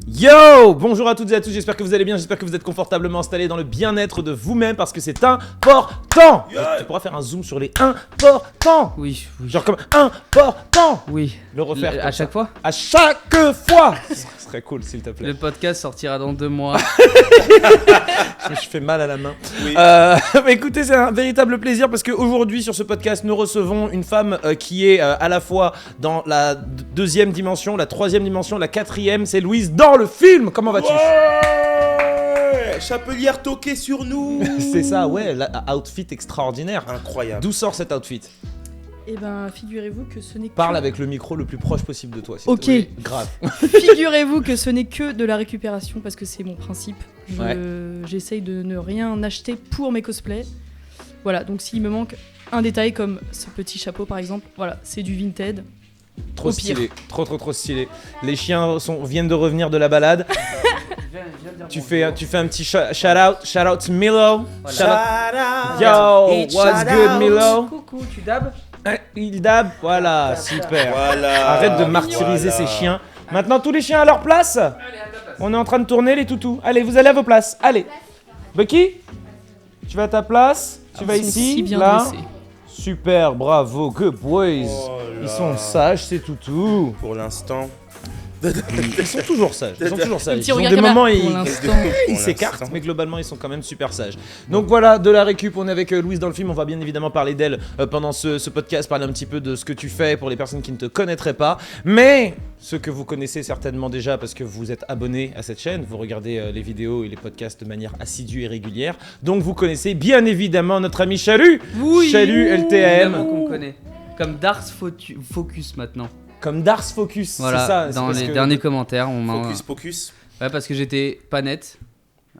Yo! Bonjour à toutes et à tous, j'espère que vous allez bien, j'espère que vous êtes confortablement installés dans le bien-être de vous-même parce que c'est important! Yeah. Tu pourras faire un zoom sur les importants! Oui. Genre comme important! Oui. Le refaire À chaque fois. À chaque fois! Ce serait cool s'il te plaît. Le podcast sortira dans 2 mois. Je fais mal à la main. Oui. Mais écoutez, c'est un véritable plaisir parce qu'aujourd'hui sur ce podcast, nous recevons une femme qui est à la fois dans la deuxième dimension, la troisième dimension, la quatrième. C'est Louise dans le film. Comment vas-tu? Ouais, Chapelière toquée sur nous. C'est ça, ouais, outfit extraordinaire. Incroyable. D'où sort cet outfit? Eh ben, figurez-vous que ce n'est que... Parle avec le micro le plus proche possible de toi. s'il te Ok. plaît. Grave. Figurez-vous que ce n'est que de la récupération parce que c'est mon principe. Ouais. J'essaye de ne rien acheter pour mes cosplays. Voilà, donc s'il me manque un détail comme ce petit chapeau par exemple, voilà, c'est du Vinted. Trop Au pire. stylé, trop stylé. Les chiens viennent de revenir de la balade. Tu fais un petit shout out to Milo. Voilà. Shout out. Yo, what's good Milo? Coucou, tu dabs? Il dab, voilà, super. Voilà. Arrête de martyriser ces chiens. Maintenant tous les chiens à leur place. On est en train de tourner les toutous. Allez, vous allez à vos places. Allez. Bucky, tu vas à ta place. Tu vas Ils sont ici, si bien là. dressés. Super, bravo, good boys. Oh là. Ils sont sages, ces toutous. Pour l'instant. Ils sont toujours sages. Ils sont toujours sages. petit Ils ont regard des caméra. moments, Pour ils l'instant. Pour s'écartent, l'instant. mais globalement, ils sont quand même super sages. Donc voilà, de la récup, on est avec Louise dans le film. On va bien évidemment parler d'elle pendant ce podcast, parler un petit peu de ce que tu fais pour les personnes qui ne te connaîtraient pas. Mais ce que vous connaissez certainement déjà parce que vous êtes abonné à cette chaîne, vous regardez les vidéos et les podcasts de manière assidue et régulière. Donc vous connaissez bien évidemment notre ami Chalut. Oui. Chalut Évidemment LTM. qu'on connaît. Comme Dark Focus maintenant. Comme Dars Focus, Voilà, c'est ça. c'est dans parce les que- derniers commentaires, on m'a. Focus. Ouais, parce que j'étais pas net.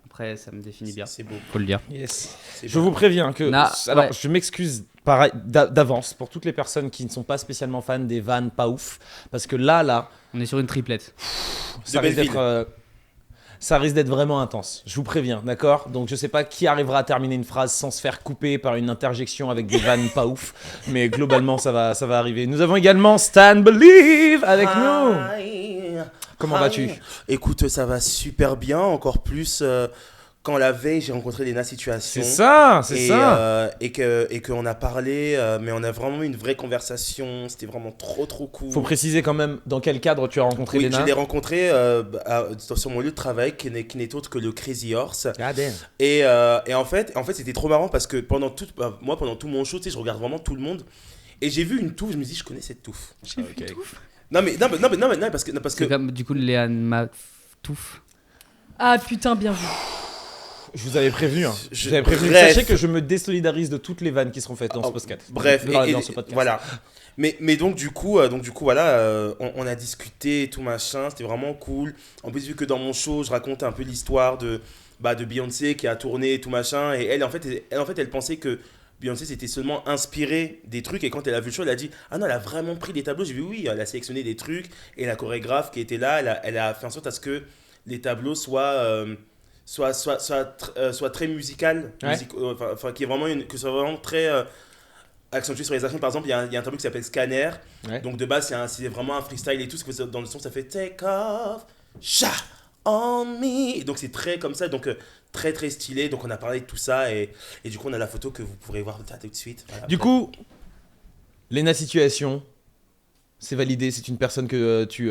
Après, ça me définit bien, C'est beau. faut le dire. Yes. C'est Je beau. vous préviens que. Alors, Ouais. je m'excuse pareil, d'avance pour toutes les personnes qui ne sont pas spécialement fans des vannes pas ouf. Parce que là, On est sur une triplette. ça risque Belleville. d'être. Ça risque d'être vraiment intense. Je vous préviens, d'accord? Donc, je sais pas qui arrivera à terminer une phrase sans se faire couper par une interjection avec des vannes pas ouf. Mais globalement, ça va arriver. Nous avons également Stan Believe avec nous. Hi. Comment Hi. vas-tu? Écoute, ça va super bien. Encore plus quand la veille, j'ai rencontré Léna Situation. C'est ça, c'est et, ça. Et qu'on a parlé, mais on a vraiment eu une vraie conversation. C'était vraiment trop cool. Faut préciser quand même dans quel cadre tu as rencontré Oui, Léna. je l'ai rencontré sur mon lieu de travail qui n'est autre que le Crazy Horse. God damn. Et en fait, c'était trop marrant parce que pendant tout mon show, tu sais, je regarde vraiment tout le monde. Et j'ai vu une touffe, je me dis, je connais cette touffe. J'ai vu Ok. tout. Non, parce que C'est comme du coup Léane Matouf. Ah putain, bien vu. Je vous avais prévenu. Je- Je vous avais prévenu. bref. Sachez que je me désolidarise de toutes les vannes qui seront faites dans ce podcast. Bref, Dans ce podcast. voilà. Mais donc du coup voilà, on a discuté et tout machin, c'était vraiment cool. En plus vu que dans mon show, je raconte un peu l'histoire de Beyoncé qui a tourné et tout machin, et elle en fait elle pensait que Beyoncé s'était seulement inspirée des trucs, et quand elle a vu le show, elle a dit ah non, elle a vraiment pris des tableaux. J'ai vu oui, elle a sélectionné des trucs, et la chorégraphe qui était là, elle a fait en sorte à ce que les tableaux soient très musical, Ouais. enfin qui est vraiment que ce soit vraiment très accentué sur les actions. Par exemple, il y a un tableau qui s'appelle Scanner. Ouais. Donc de base, c'est vraiment un freestyle et tout. Ce que dans le son, ça fait take off, sha on me. Et donc c'est très comme ça, donc très stylé. Donc on a parlé de tout ça, et du coup on a la photo que vous pourrez voir tout de suite. Voilà. Du coup, Léna Situation, c'est validé. C'est une personne que tu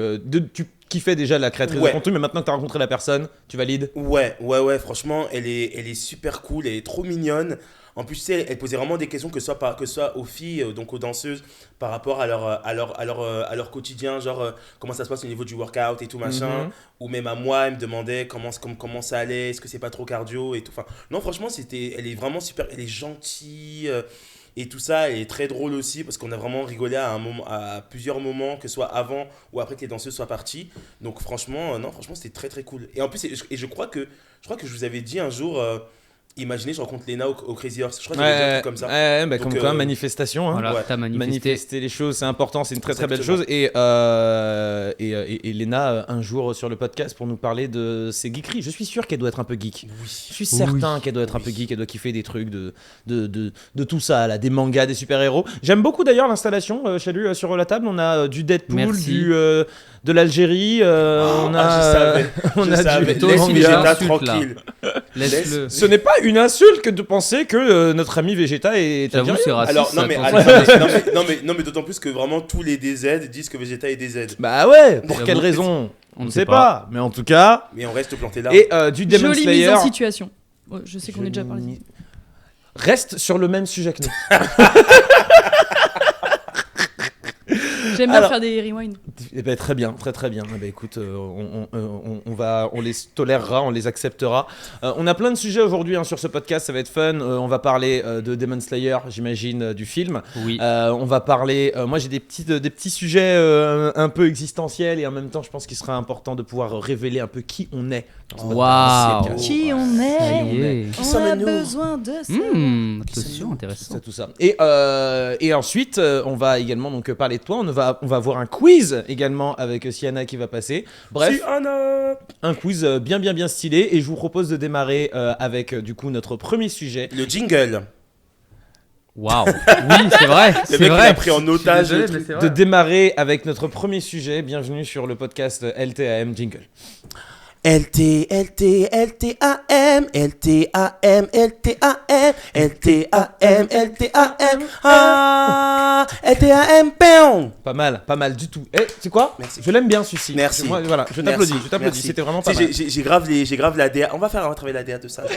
kiffais déjà, la créatrice Ouais. de contenu, mais maintenant que tu as rencontré la personne, tu valides. Ouais, franchement, elle est super cool, elle est trop mignonne. En plus, tu sais, elle posait vraiment des questions, que ce soit aux filles, donc aux danseuses, par rapport à leur quotidien, genre comment ça se passe au niveau du workout et tout machin. Mhm. Ou même à moi, elle me demandait comment ça allait, est-ce que c'est pas trop cardio et tout. Enfin, non, franchement, elle est vraiment super, elle est gentille et tout ça. Elle est très drôle aussi parce qu'on a vraiment rigolé à plusieurs moments, que ce soit avant ou après que les danseuses soient parties. Donc franchement, non, franchement, c'était très cool. Et en plus, je crois que je vous avais dit un jour. Imaginez, je rencontre Lena au Crazy Horse. Je crois qu'il y avait un Ouais, truc comme ça. ouais, bah, Donc, comme quoi, manifestation. Hein. Voilà, Ouais. t'as manifesté. Manifester les choses, c'est important, c'est une très très belle Exactement. chose. Et Léna, un jour sur le podcast pour nous parler de ses geekeries. Je suis sûr qu'elle doit être un peu geek. Oui. Je suis certain qu'elle doit être un peu geek, elle doit kiffer des trucs de tout ça, là, des mangas, des super-héros. J'aime beaucoup d'ailleurs l'installation, Chalut, sur la table. On a du Deadpool, Merci. de l'Algérie, on a, on je a savais. du Toi aussi, Laisse mais Vegeta insulte, là. tranquille. Laisse-le. Ce n'est pas une insulte que de penser que notre ami Vegeta est J'avoue, algérien. c'est raciste. Alors, non, ça, mais, quand non, mais d'autant plus que vraiment tous les DZ disent que Vegeta est DZ. Bah ouais, pour J'avoue. quelle raison On ne ne sait sait pas. Mais en tout cas, Mais on reste planté là. et du Demon Jolie mise Slayer en situation. Ouais, je sais qu'on est déjà parlé. reste sur le même sujet que nous. J'aime bien Alors- faire des rewinds. Eh ben, très bien, très très bien. Eh ben, écoute, on les tolérera, on les acceptera. On a plein de sujets aujourd'hui sur ce podcast, ça va être fun. On va parler de Demon Slayer, j'imagine, du film. Oui. On va parler. Moi, j'ai des petits sujets un peu existentiels et en même temps, je pense qu'il sera important de pouvoir révéler un peu qui on est. dans ce Waouh. podcast. Qui on Ça est y est. Qui On a sommes-nous besoin de ça. Attention, intéressant. Tout ça. Et ensuite, on va également donc parler de toi. On va avoir un quiz également avec Sienna qui va passer. Bref, Si, Anna. un quiz bien stylé. Et je vous propose de démarrer avec du coup notre premier sujet. Le jingle. Waouh. Oui, c'est vrai. Le C'est mec, il vrai. a pris en otage Je suis le désolé, truc. mais De c'est vrai. démarrer avec notre premier sujet. Bienvenue sur le podcast LTAM Jingle. LT, LT, LTAM, LTAM, LTAM, LTAM, LTAM, ah, LTAM, PAM. Pas mal du tout. Eh, c'est quoi? Merci. Je l'aime bien celui-ci. Merci. Moi, voilà, je t'applaudis. C'était vraiment pas Tu sais, mal. j'ai grave la DA. On va travailler la DA de ça. Genre.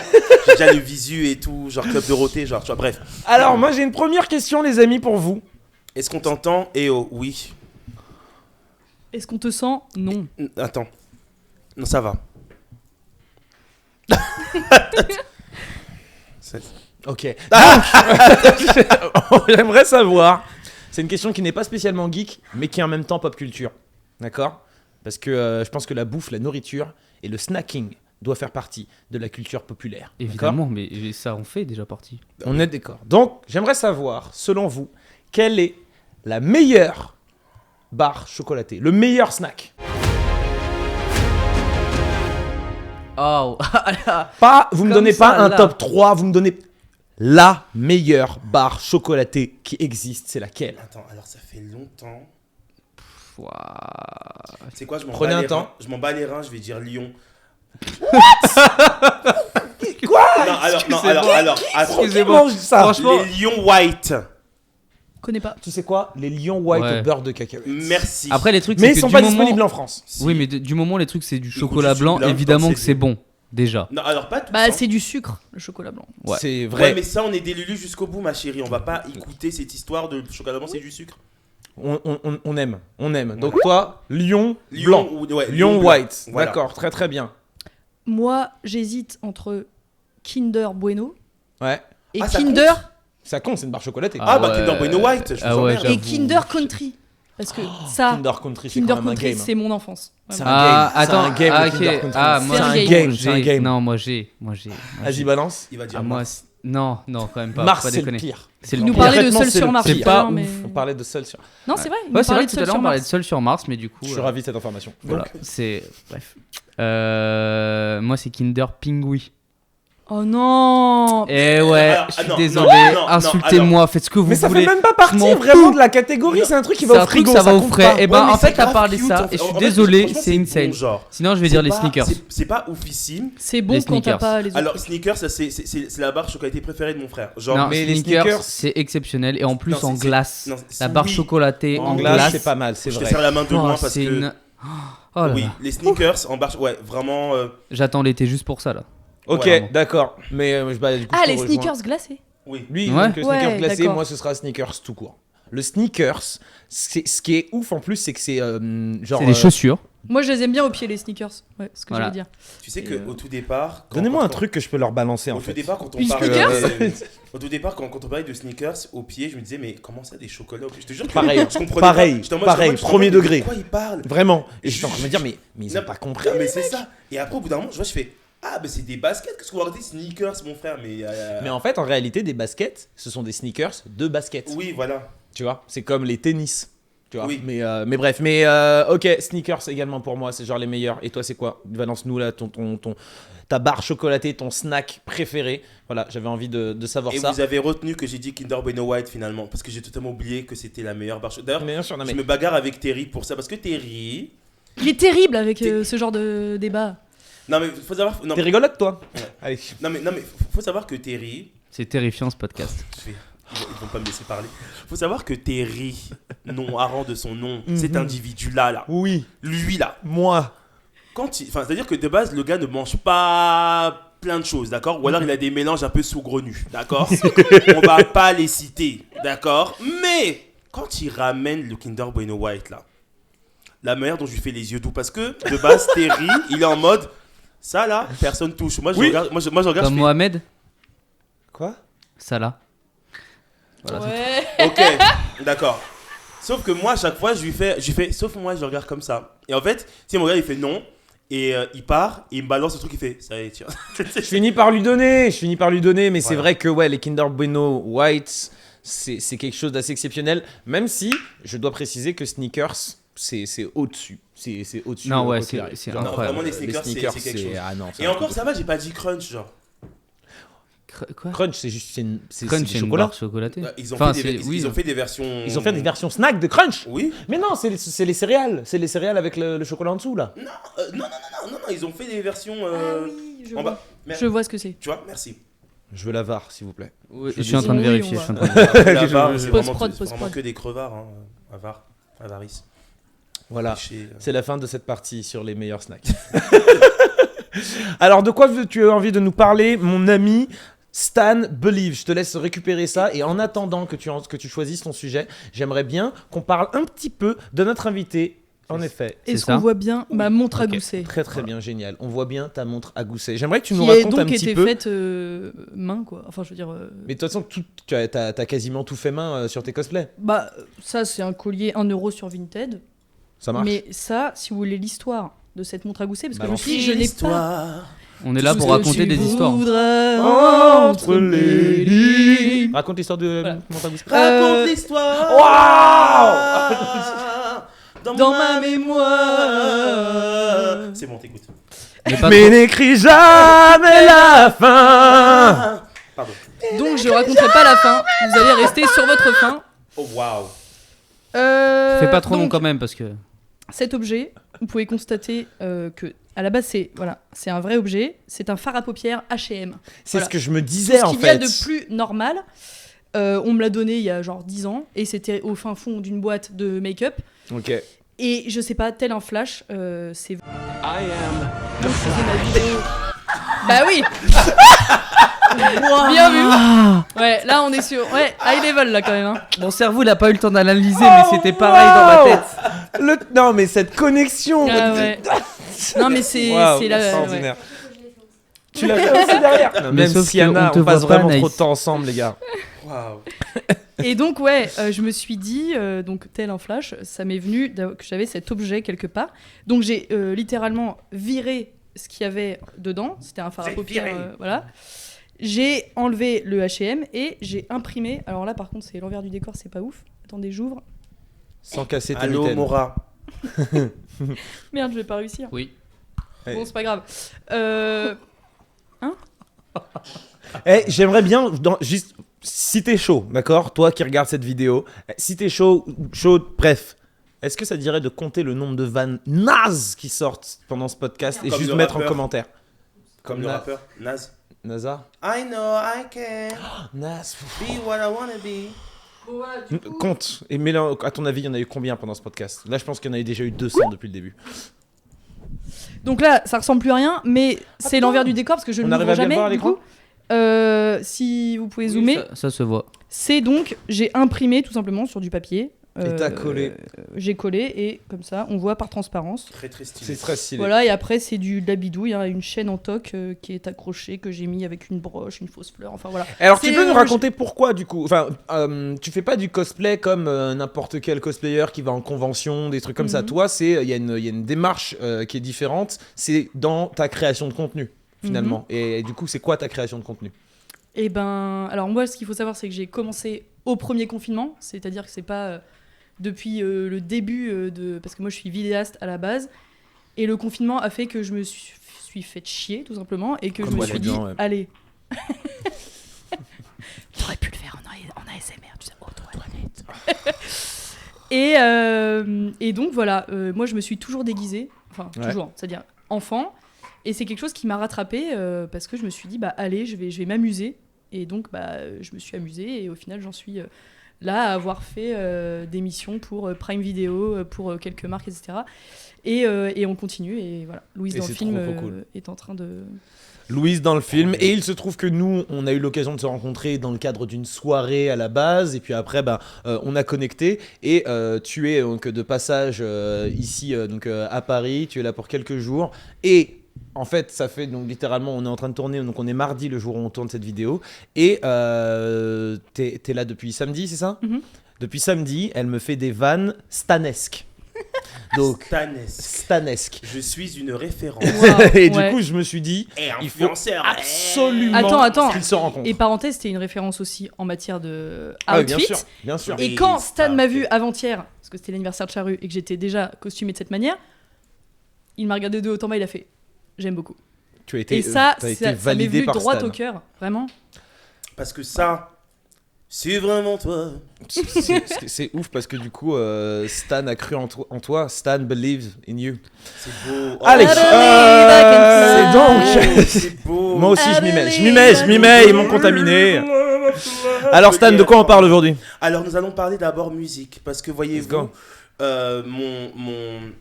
J'ai déjà le visu et tout, genre Club Dorothée, genre, tu vois, bref. Alors, moi, j'ai une première question, les amis, pour vous. Est-ce qu'on t'entend? Eh oh, oui. Est-ce qu'on te sent? Non. Attends. Non, ça va. Ok. Donc, j'aimerais savoir. C'est une question qui n'est pas spécialement geek, mais qui est en même temps pop culture. D'accord? Parce que je pense que la bouffe, la nourriture et le snacking doit faire partie de la culture populaire. D'accord? Évidemment, mais ça en fait déjà partie. On est d'accord. Donc, j'aimerais savoir, selon vous, quelle est la meilleure barre chocolatée, le meilleur snack? Oh. Pas, vous me Comme donnez ça, pas un là. top 3, vous me donnez la meilleure barre chocolatée qui existe. C'est laquelle? Attends, alors ça fait longtemps. Ouah. C'est quoi, je m'en Prenez bats un les temps. reins. Je m'en bats les reins, je vais dire Lyon. Quoi? Non, alors, attends. Excusez-moi. Mange ça. Franchement- Les Lions White. Connais pas. Tu sais quoi? Les Lions White Ouais. au beurre de cacahuètes. Merci. Après, les trucs, Mais c'est ils que sont du pas moment... disponibles en France. Si. Oui, mais du moment où les trucs c'est du Écoute, chocolat du blanc, chocolat blanc, évidemment c'est que c'est bon. Déjà. Non, alors pas tout Bah, ça. c'est du sucre, le chocolat blanc. Ouais. C'est Ouais, vrai. mais ça, on est des Lulu jusqu'au bout, ma chérie. On va pas écouter cette histoire de chocolat blanc, c'est du sucre. On aime. Donc toi, Lion Lion, blanc. ouais, Lion blanc. White. Voilà. D'accord, très très bien. Moi, j'hésite entre Kinder Bueno Ouais. et Ah, ça Kinder Ça compte, c'est une barre chocolatée. Ah, bah, ouais. Kinder Bueno White, je vous Ah ouais, emmerde. et j'avoue. Kinder Country. Parce que ça, Kinder Country, c'est Kinder quand même un Country, game. c'est mon enfance. C'est Vraiment. un game. Ah, C'est un attends. game, Ah, le Kinder ok. Country. Ah, C'est moi, un j'ai- game, c'est un j'ai- game. Non, moi j'ai. Vas-y, balance. Il va dire Ah, moi, Mars. non, quand même pas. Mars, faut pas c'est le déconner. pire. C'est Il le nous pire. parlait de Concrètement, Seul c'est sur le Mars pire. C'est tout à pas l'heure, mais... On parlait de Seul sur. Non, c'est vrai. il Ouais, nous c'est vrai parlait que de tout à Seul l'heure on sur parlait de Mars. Seul sur Mars, mais du coup. Je suis ravi de cette information. Voilà, Donc. c'est. Bref. Moi, c'est Kinder Pingui. Oh non. Eh ouais, Alors, je suis non, désolé. non, Insultez-moi, faites ce que vous Mais ça voulez. fait même pas Je partie m'en vraiment fous. de la catégorie, c'est un truc qui C'est va au un truc, frigo, ça va au compte frais. pas. Eh ben, Ouais, mais en fait, c'est t'as grave parlé cute, ça, en et fait. je suis En fait, désolé, franchement, c'est insane. bon, genre. Sinon, je vais dire les sneakers. C'est pas oufissime. C'est bon Les quand t'as sneakers. pas les autres. Alors, sneakers, ça, c'est la barre chocolatée préférée de mon frère. Genre, Non, mais les sneakers, sneakers, c'est exceptionnel. Et en plus, Non, en c'est- glace. non, La barre oui. chocolatée En en glace, glace. c'est pas mal, c'est je te vrai. serre la main de Oh, loin parce c'est que. une. Oh là Oui, là. les sneakers en barre. Ouais, vraiment. J'attends l'été juste pour ça là. Ok, Ouais. d'accord. Mais bah, du coup, Ah, je te les rejoins. sneakers glacés. Oui. Lui, Ouais. donc, le sneakers Ouais, glacé, d'accord. moi, ce sera sneakers tout court. Le sneakers, ce qui est ouf en plus, c'est que c'est genre. C'est des chaussures. Moi, je les aime bien au pied, les sneakers. Ouais, c'est ce que Voilà. j'allais dire. Tu sais Et, qu'au tout départ. Donnez-moi un quand- truc que je peux leur balancer en Au tout fait. départ, quand on Une parle sneakers au tout départ, quand on parlait de sneakers au pied, je me disais, mais comment ça, des chocolats au pied? Je te jure que Pareil, je comprenais pareil, pas. J'étais en mode- pareil, j'étais en mode, premier mais degré. De quoi il parle? Vraiment. Et je suis en train de me dire, mais ils ont Non, pas compris. Mais c'est ça. Et après, au bout d'un moment, je vois, je fais, Ah, mais c'est des baskets. Qu'est-ce qu'on va dire sneakers, mon frère? Mais en fait, en réalité, des baskets, ce sont des sneakers de basket. Oui, voilà. Tu vois, c'est comme les tennis. Tu vois. Oui. Mais bref, ok, sneakers également pour moi, c'est genre les meilleurs. Et toi, c'est quoi? Balance-nous là ta barre chocolatée, ton snack préféré. Voilà, j'avais envie de savoir Et ça. vous avez retenu que j'ai dit Kinder Bueno White finalement, parce que j'ai totalement oublié que c'était la meilleure barre. D'ailleurs, Mais bien sûr, non, je mais me bagarre avec Terry pour ça, parce que Terry. Il est terrible avec ce genre de débat. Non, mais faut savoir. Non, t'es rigolote, toi? Ouais. Allez. non, mais faut savoir que Terry. C'est terrifiant ce podcast. Ils vont pas me laisser parler. Faut savoir que Terry, nom hareng de son nom, cet individu-là, Oui, lui là, moi. c'est-à-dire que de base, le gars ne mange pas plein de choses, d'accord? Ou alors il a des mélanges un peu saugrenus, d'accord? On va pas les citer, d'accord? Mais quand il ramène le Kinder Bueno White là, la manière dont je lui fais les yeux doux, parce que de base, Terry, il est en mode, ça là, personne touche. Moi je Oui. regarde, moi je regarde, Comme je Mohamed, Quoi? Salah. Voilà, Ouais. fais, ok, d'accord. Sauf que moi, à chaque fois, je lui fais, sauf moi, je regarde comme ça. Et en fait, si mon gars, il fait non, et il part, et il me balance le truc, il fait, ça y est, tiens. Je finis par lui donner, mais c'est Voilà. vrai que ouais, les Kinder Bueno White, c'est quelque chose d'assez exceptionnel, même si je dois préciser que sneakers, c'est au-dessus. C'est au-dessus. Non, ouais, quoi qu'il arrive. c'est Genre, incroyable. Vraiment, les sneakers, c'est quelque chose. Ah non, c'est Et un encore, truc ça va, j'ai pas dit crunch, genre. Quoi de- Crunch, c'est juste c'est Crunch, du c'est une chocolat. barre chocolatée. Ils ont, Enfin, fait, des, c'est- oui. ils ont fait des versions. Ils ont fait des versions snack de Crunch. Oui. Mais non, c'est les céréales. C'est les céréales avec le chocolat en dessous là. Non, ils ont fait des versions. Ah oui, je en vois. bas. Merde. Je vois ce que c'est. Tu vois, merci. Je veux la VAR, s'il vous plaît. Oui, Je je suis en train de oui, vérifier. on je suis en train de vérifier. La barre, c'est Post-prod, vraiment, c'est post-prod. vraiment que des crevards, hein. Avarice. Voilà. Péché, C'est la fin de cette partie sur les meilleurs snacks. Alors, de quoi tu as envie de nous parler, mon ami Stan Believe? Je te laisse récupérer ça. Et en attendant que tu choisisses ton sujet, j'aimerais bien qu'on parle un petit peu de notre invité. En effet. Est-ce ça qu'on voit bien ma montre à Ok. gousset? Très très bien, génial. On voit bien ta montre à gousset. J'aimerais que tu nous Qui a racontes un donc petit été peu. faite main, quoi. Enfin, je veux dire. Mais de toute façon, t'as quasiment tout fait main sur tes cosplays. Bah, ça, c'est un collier 1 euro sur Vinted. Ça marche. Mais ça, si vous voulez l'histoire de cette montre à gousset, parce que je me Balance. suis dit, je n'ai pas. On est là tout pour ce que raconter tu des histoires. voudrais Entre les lignes. Raconte l'histoire de Voilà. montre à gousset. Raconte l'histoire. Dans ma mémoire. C'est bon, t'écoutes. Mais pas Mais trop. n'écris jamais la fin. Pardon. Donc, je raconterai pas la fin. Vous allez rester sur votre fin. Oh waouh. Fais pas trop long donc, quand même parce que. Cet objet, vous pouvez constater que à la base c'est un vrai objet, c'est un fard à paupières H&M. C'est Voilà. ce que je me Tout disais ce en qu'il y a fait. de plus normal. On me l'a donné il y a genre 10 ans et c'était au fin fond d'une boîte de make-up. Ok. Et je sais pas, tel un flash, c'est. Donc je faisais ma vidéo. Bah oui. Bien vu. Ouais, là on est sur. Ouais, high level là quand même. Hein. Mon cerveau il a pas eu le temps d'analyser, mais c'était pareil dans ma tête. Non mais cette connexion. Ah ouais. Non mais c'est Waouh, c'est là. extraordinaire. Tu l'as fait aussi derrière. Non, Mais même sauf si que Anna, on te on passe voit pas, vraiment trop Naïs. de temps ensemble, les gars. Waouh. Et donc ouais, je me suis dit, donc tel un flash, ça m'est venu que j'avais cet objet quelque part. Donc j'ai littéralement viré ce qu'il y avait dedans. C'était un fard à J'ai paupières, viré. voilà. J'ai enlevé le H&M et j'ai imprimé. Alors là par contre c'est l'envers du décor, c'est pas ouf. Attendez, j'ouvre. Sans casser tes Allô, mitaines. Mora. Merde, je vais pas réussir. Oui. Bon, c'est pas grave. J'aimerais bien, juste, si t'es chaud, d'accord? Toi qui regardes cette vidéo, si t'es chaud, bref. Est-ce que ça te dirait de compter le nombre de vannes nazes qui sortent pendant ce podcast et Comme juste le mettre en rappeur. commentaire? Comme le Na- rappeur. Naz. NASA? I know I can Naz. be what I wanna be. Compte. Et mais là, à ton avis, il y en a eu combien pendant ce podcast? Là, je pense qu'il y en a déjà eu 200 depuis le début. Donc là, ça ressemble plus à rien, mais c'est l'envers du décor parce que je ne On arrive l'ouvre à bien jamais. voir à Du l'écran coup, si vous pouvez Oui, zoomer, ça se voit. c'est donc j'ai imprimé tout simplement sur du papier. Et t'as collé. J'ai collé et comme ça, on voit par transparence. Très très stylé. C'est très stylé. Voilà, et après c'est de la bidouille, hein, une chaîne en toc qui est accrochée, que j'ai mis avec une broche, une fausse fleur, enfin voilà. Alors, tu C'est peux nous le- raconter pourquoi, du coup? Enfin, tu fais pas du cosplay comme n'importe quel cosplayer qui va en convention, des trucs comme ça. Mhm. Toi, il y a une démarche qui est différente. C'est dans ta création de contenu. finalement. Et du coup, c'est quoi ta création de contenu? Et ben, alors moi, ce qu'il faut savoir, c'est que j'ai commencé au premier confinement, c'est-à-dire que c'est pas depuis le début parce que moi, je suis vidéaste à la base, et le confinement a fait que je me suis fait chier, tout simplement, et que Comme je me moi, suis les dit, gens, ouais. allez. T'aurais pu le faire en ASMR, tu sais, toilette. Et donc voilà, moi je me suis toujours déguisée, enfin Ouais. toujours, c'est-à-dire enfant, et c'est quelque chose qui m'a rattrapée parce que je me suis dit, bah allez, je vais m'amuser, et donc bah je me suis amusée, et au final j'en suis là à avoir fait des missions pour Prime Video, pour quelques marques, etc. Et on continue, et voilà, Louise Et dans le c'est film trop cool. est en train de... Louise dans le film, et il se trouve que nous on a eu l'occasion de se rencontrer dans le cadre d'une soirée à la base, et puis après on a connecté, et tu es donc de passage ici à Paris, tu es là pour quelques jours, et en fait ça fait donc littéralement, on est en train de tourner, donc on est mardi le jour où on tourne cette vidéo, et t'es là depuis samedi, c'est ça? Mhm. Depuis samedi, elle me fait des vannes stanesques. Donc stanesque. Je suis une référence. Wow, Et du ouais. coup, je me suis dit, Et il faut influenceur. absolument Attends. qu'ils se rencontrent. Et parenthèse, c'était une référence aussi en matière de Ah oui, outfit. bien sûr. Et Oui, quand ça Stan m'a fait. vu avant-hier, parce que c'était l'anniversaire de Charu et que j'étais déjà costumée de cette manière, il m'a regardé de haut en bas, il a fait « j'aime beaucoup ». Tu as été, Et ça, t'as été ça m'est validé venu par droit Stan. au cœur, vraiment. Parce que ça, c'est vraiment toi. C'est ouf parce que du coup, Stan a cru en toi. Stan believes in you. C'est beau. Oh, Allez, I c'est donc. c'est beau. Moi aussi, je m'y I mets, ils m'ont contaminé. Alors, Stan, de quoi on parle aujourd'hui? Alors, nous allons parler d'abord musique. Parce que Let's voyez-vous, go.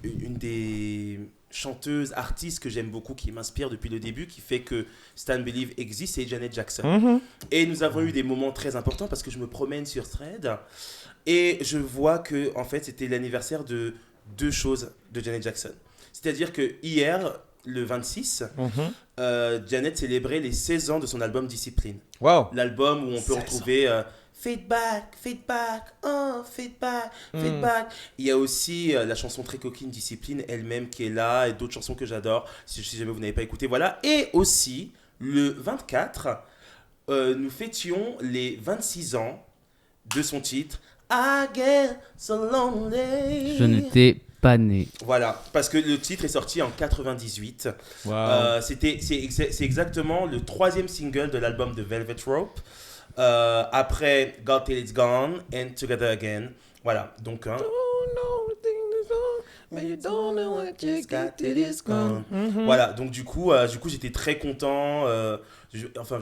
une des chanteuses, artistes que j'aime beaucoup, qui m'inspire depuis le début, qui fait que Stan Believe existe, c'est Janet Jackson. Mhm. Et nous avons eu des moments très importants parce que je me promène sur Thread et je vois que en fait c'était l'anniversaire de deux choses de Janet Jackson. C'est-à-dire que hier, le 26, Janet célébrait les 16 ans de son album Discipline. Wow. L'album où on peut 16 retrouver Feedback, oh, feedback. Il y a aussi la chanson très coquine Discipline elle-même qui est là et d'autres chansons que j'adore si jamais vous n'avez pas écouté. Voilà. Et aussi, le 24, nous fêtions les 26 ans de son titre I Get So Lonely. Je n'étais pas né. Voilà, parce que le titre est sorti en 98. Wow. C'est exactement le 3e single de l'album de Velvet Rope. Après Got Till It's Gone and Together Again. Voilà, donc voilà, donc du coup j'étais très content. Je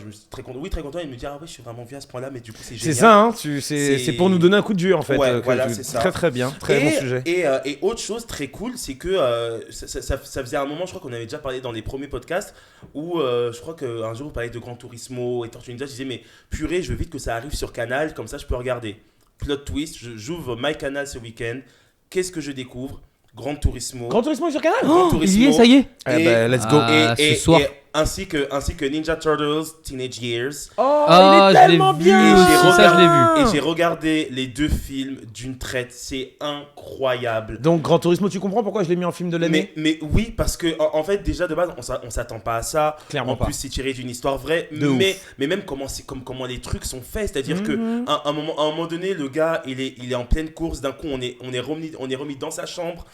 me suis très content. Oui, très content. Il me dit ah ouais, je suis vraiment vieux à ce point-là, mais du coup c'est C'est génial. ça, hein, c'est pour nous donner un coup de vieux en fait. Ouais, que voilà, c'est ça. Très très bien, très bon sujet. Et autre chose très cool, c'est que ça faisait un moment, je crois qu'on avait déjà parlé dans les premiers podcasts, où je crois qu'un jour vous parliez de Gran Turismo et Tortue Ninja, je disais mais purée, je veux vite que ça arrive sur Canal, comme ça je peux regarder. Plot twist, j'ouvre My Canal ce week-end, qu'est-ce que je découvre? Gran Turismo. Grand Turismo sur Canal. Gran Turismo. Il y est, ça y est. Eh ben, let's go. Ah, ce soir. ainsi que Ninja Turtles Teenage Years. Oh, Ah, il est je l'ai tellement vu. bien. Et ça, je l'ai vu. Et j'ai regardé les deux films d'une traite, c'est incroyable. Donc Grand Turismo, tu comprends pourquoi je l'ai mis en film de l'année? Mais oui, parce que en fait, déjà de base, on s'attend pas à ça. Clairement en pas. plus, c'est tiré d'une histoire vraie. De Mais même comment les trucs sont faits. C'est-à-dire que à un moment donné, le gars, il est en pleine course. D'un coup, on est remis dans sa chambre.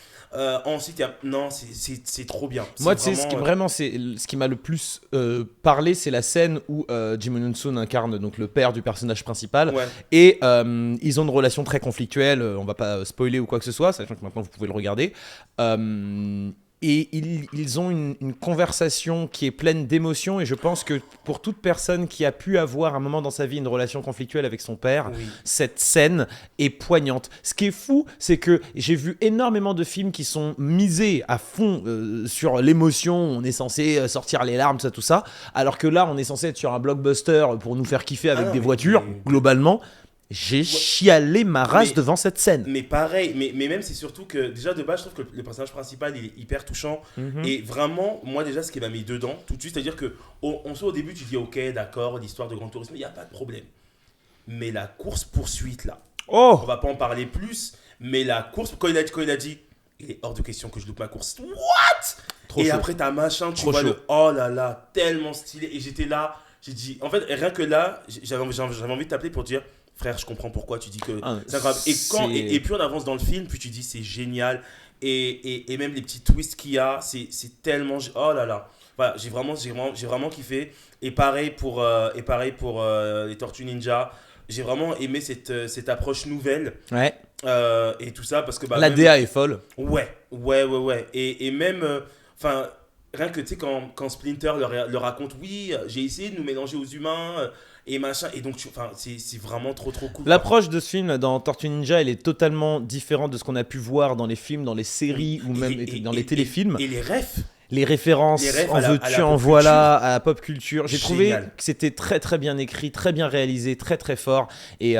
Ensuite, non, c'est trop bien. Moi, tu sais, ce qui m'a le plus parlé, c'est la scène où Jim Henson incarne donc le père du personnage principal. Ouais. Et ils ont une relation très conflictuelle. On va pas spoiler ou quoi que ce soit, sachant que maintenant vous pouvez le regarder. Et ils ont une conversation qui est pleine d'émotions. Et je pense que pour toute personne qui a pu avoir un moment dans sa vie une relation conflictuelle avec son père, Oui. cette scène est poignante. Ce qui est fou, c'est que j'ai vu énormément de films qui sont misés à fond sur l'émotion. On est censé sortir les larmes, tout ça. Alors que là, on est censé être sur un blockbuster pour nous faire kiffer avec Ah, des mais- voitures, globalement. J'ai chialé ma race Mais- devant cette scène. Mais pareil, mais même c'est surtout que déjà de base, je trouve que le personnage principal il est hyper touchant. Et vraiment, moi déjà, ce qui m'a mis dedans tout de suite, c'est-à-dire que on soit au début, tu dis ok, d'accord, l'histoire de Gran Turismo, il n'y a pas de problème. Mais la course-poursuite là, on Oh, va pas en parler plus, mais la course, quand il a dit, il est hors de question que je loupe ma course. What? Trop et chaud. après t'as machin, tu Trop vois chaud. le oh là là, tellement stylé. Et j'étais là, j'ai dit, en fait, rien que là, j'avais envie de t'appeler pour dire, frère, je comprends pourquoi tu dis que Ah, c'est incroyable. Et plus on avance dans le film, plus tu dis c'est génial. Et même les petits twists qu'il y a, c'est tellement. Oh là là. Voilà, j'ai vraiment kiffé. Et pareil pour les Tortues Ninja. J'ai vraiment aimé cette approche nouvelle Ouais. et tout ça parce que La même- DA est folle. Ouais. Et même, enfin, rien que tu sais, quand Splinter leur raconte, oui, j'ai essayé de nous mélanger aux humains et machin. Et donc, c'est vraiment trop cool. L'approche de ce film dans Tortue Ninja, elle est totalement différente de ce qu'on a pu voir dans les films, dans les séries ou même dans les téléfilms. Et les refs. Les références, Les refs en à la veux-tu, en pop voilà, à la pop culture. J'ai trouvé Génial. que c'était très bien écrit, très bien réalisé, très fort. Et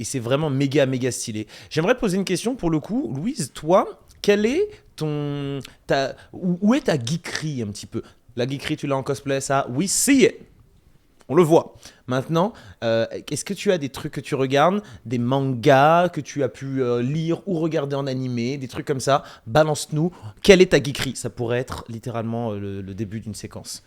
c'est vraiment méga stylé. J'aimerais te poser une question pour le coup. Louise, toi, quel est où est ta geekerie un petit peu? La geekerie, tu l'as en cosplay, ça? We see it. On le voit. Maintenant, est-ce que tu as des trucs que tu regardes, des mangas que tu as pu lire ou regarder en animé, des trucs comme ça? Balance-nous. Quelle est ta geekerie? Ça pourrait être littéralement le début d'une séquence.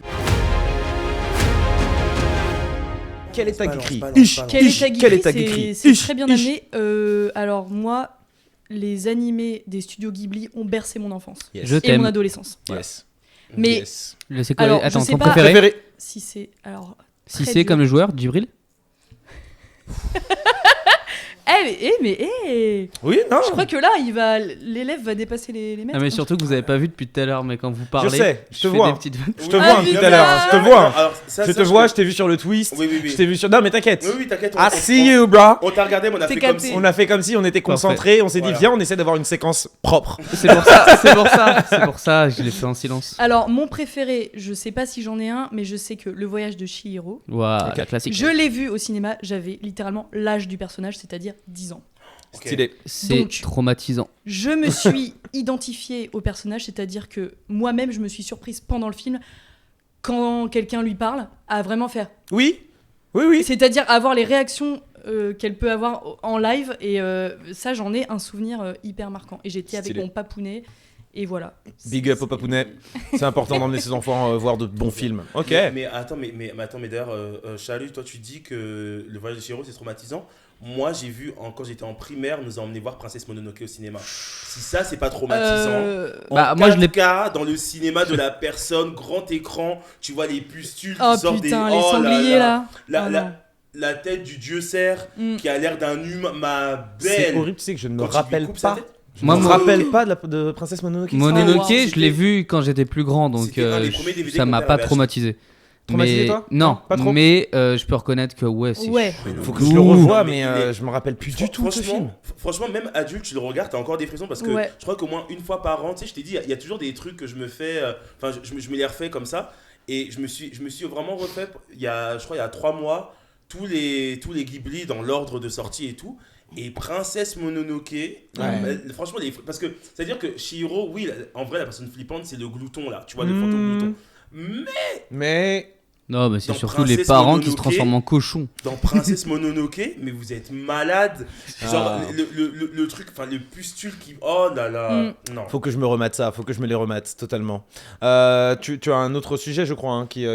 Quelle est ta Balance, geekerie? balance, Ish, balance. Quelle est ish, ta quelle est ta geekerie? geekerie? C'est Ish, très bien ish. amené. Alors moi, les animés des studios Ghibli ont bercé mon enfance Yes. Je et mon t'aime. adolescence. Yes. Mais- Yes. C'est quoi Alors, Attends, je sais ton pas- préféré Préféré? Si c'est alors Si très c'est dur. comme le joueur, Djibril Oui, non. Je crois que là, l'élève va dépasser les maîtres. Ah, mais surtout que vous avez pas vu depuis tout à l'heure, mais quand vous parlez, Je sais, je te fais vois. des petites vannes. Je te Oui, vois Ah, tout putain. à l'heure. hein, Je te Non, vois. alors, ça, Je ça, te vois, je t'ai vu sur le twist. Oui. Je t'ai vu sur. Non, mais t'inquiète. Oui, t'inquiète. I see you, bro. On t'a regardé, mais on a T'es fait comme capté. si. On a fait comme si on était concentrés. On s'est dit, Voilà. viens, on essaie d'avoir une séquence propre. C'est pour ça, c'est pour ça, je l'ai fait en silence. Alors, mon préféré, je sais pas si j'en ai un, mais je sais que Le Voyage de Chihiro, Waouh, Ok. la classique. je l'ai vu au cinéma, j'avais littéralement l'âge du personnage, c'est-à-dire 10 ans. Ok. Stylé. C'est Donc- traumatisant. Je me suis identifiée au personnage, c'est-à-dire que moi-même, je me suis surprise pendant le film, quand quelqu'un lui parle, à vraiment faire. Oui. Oui. C'est-à-dire avoir les réactions qu'elle peut avoir en live, et ça, j'en ai un souvenir hyper marquant. Et j'étais avec Stylé. mon papounet, et voilà. Big up au papounet. C'est important d'emmener ses enfants voir de bons films. Ok. Mais attends, mais d'ailleurs, Chalut, toi tu dis que le voyage de Chihiro c'est traumatisant. Moi j'ai vu, quand j'étais en primaire, nous a emmené voir Princesse Mononoke au cinéma. Si ça c'est pas traumatisant. En Bah, moi, je l'ai- 4K, dans le cinéma de la personne, grand écran, tu vois les pustules Oh qui sortent putain, des. les Oh là sangliers là. La, Oh la- non. la tête du dieu cerf Mm. qui a l'air d'un humain, ma C'est belle. horrible, tu sais que je ne me Quand il lui rappelle coupe sa pas. tête. Je Moi, me moi- rappelle pas de Princesse Mononoke. Mononoke, wow, je l'ai c'était- vu quand j'étais plus grand, donc C'était un des premiers DVD ça que mon m'a père pas avait acheté. traumatisé. Traumatisé, Mais toi non, Pas trop mais je peux reconnaître que ouais, c'est Ouais. Faut que je le revoie, Non, mais mais il est- je me rappelle plus du tout de ce film. Franchement, même adulte, tu le regardes, t'as encore des frissons parce que Ouais. je crois qu'au moins une fois par an, tu sais, je t'ai dit, il y a toujours des trucs que je me fais, enfin, je me les refais comme ça. Et je me suis vraiment refait, je crois, il y a 3 mois, tous les Ghibli dans l'ordre de sortie et tout. Et Princesse Mononoke, franchement, parce que c'est-à-dire que Chihiro, oui, en vrai, la personne flippante, c'est le glouton là, tu vois, le fantôme glouton. Mais non, mais c'est Dans surtout les Princesse parents qui se Mononoke, transforment en cochons. Dans Princesse Mononoke, mais vous êtes malade. Genre, Ah. le truc, enfin, le pustule qui. Oh là là. Non. faut que je me remate ça, faut que je me les remate totalement. Tu as un autre sujet, je crois, hein, qui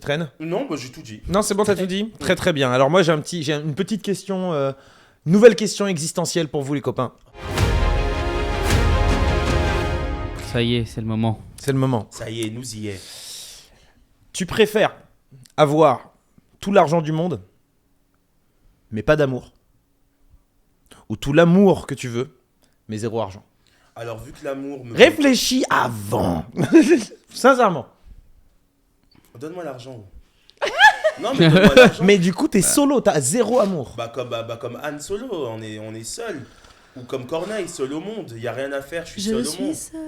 traîne. Non, bah, j'ai tout dit. Non, c'est bon, t'as tout dit. Très bien. Alors moi, j'ai une petite question, nouvelle question existentielle pour vous, les copains. Ça y est, c'est le moment. C'est le moment. Ça y est, nous y est. Tu préfères avoir tout l'argent du monde, mais pas d'amour, ou tout l'amour que tu veux, mais zéro argent? Alors, vu que l'amour me. Réfléchis avant. Sincèrement. Donne-moi l'argent. Non, mais donne-moi l'argent. Mais du coup, t'es solo, t'as zéro amour. Bah, comme Han Solo, on est seul. Ou comme Corneille, seul au monde. Il n'y a rien à faire, je suis Je seul au suis monde. seule.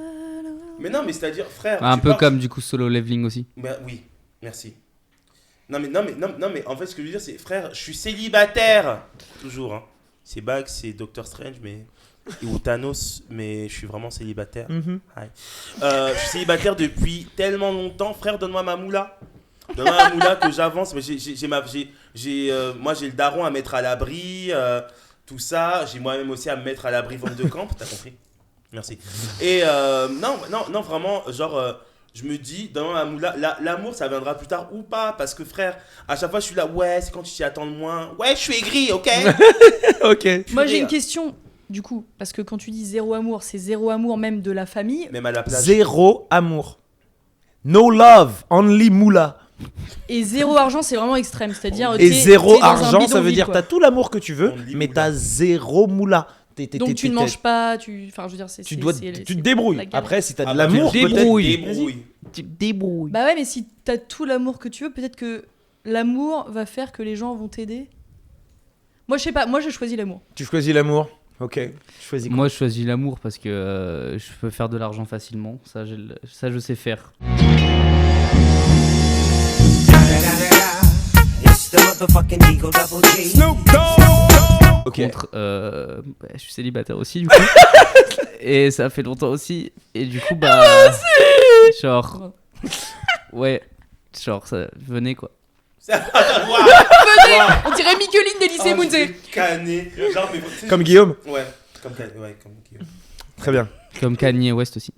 Mais non, mais c'est-à-dire, frère. Un tu peu pars- comme du coup Solo Leveling aussi. Bah, oui, merci. Non, mais en fait, ce que je veux dire, c'est, frère, je suis célibataire. Toujours, hein. C'est Bag, c'est Doctor Strange, mais. Ou Thanos, mais je suis vraiment célibataire. Je suis célibataire depuis tellement longtemps. Frère, donne-moi ma moula. Donne-moi ma moula que j'avance. Mais moi, j'ai le daron à mettre à l'abri. Tout ça. J'ai moi-même aussi à me mettre à l'abri vente de camp. T'as compris? Merci. Et non, vraiment, genre, je me dis, dans l'amour, ça viendra plus tard ou pas. Parce que frère, à chaque fois, je suis là, ouais, c'est quand tu t'y attends le moins. Ouais, je suis aigri, ok. Ok. Moi, j'ai une question, du coup, parce que quand tu dis zéro amour, c'est zéro amour même de la famille. Même à la plage. Zéro amour. No love, only moula. Et zéro argent, c'est vraiment extrême. C'est-à-dire, Et zéro t'es dans un argent, ça veut bidonville, dire quoi. t'as tout l'amour que tu veux, Only mais moula. t'as zéro moula. Donc tu ne manges pas, enfin je veux dire, c'est... Tu c'est te débrouilles. la galère. Après, si t'as de Ah, l'amour, tu te peut-être. débrouilles. Débrouille. Tu te débrouilles. Bah ouais, mais si t'as tout l'amour que tu veux, peut-être que l'amour va faire que les gens vont t'aider. Moi, je sais pas, moi je choisis l'amour. Tu choisis l'amour. Ok. Tu choisis quoi? Moi, je choisis l'amour parce que je peux faire de l'argent facilement. Ça, je sais faire. It's the motherfucking Eagle Double G. Ok. Contre, je suis célibataire aussi, du coup. Et ça fait longtemps aussi. Et du coup, bah. Genre. Ouais. Genre, ça, venez quoi. On dirait Micheline des lycées Mounzé. Cané. Genre, mais, tu sais, Comme Guillaume. Ouais, comme Guillaume. Très bien. Comme Kanye West aussi.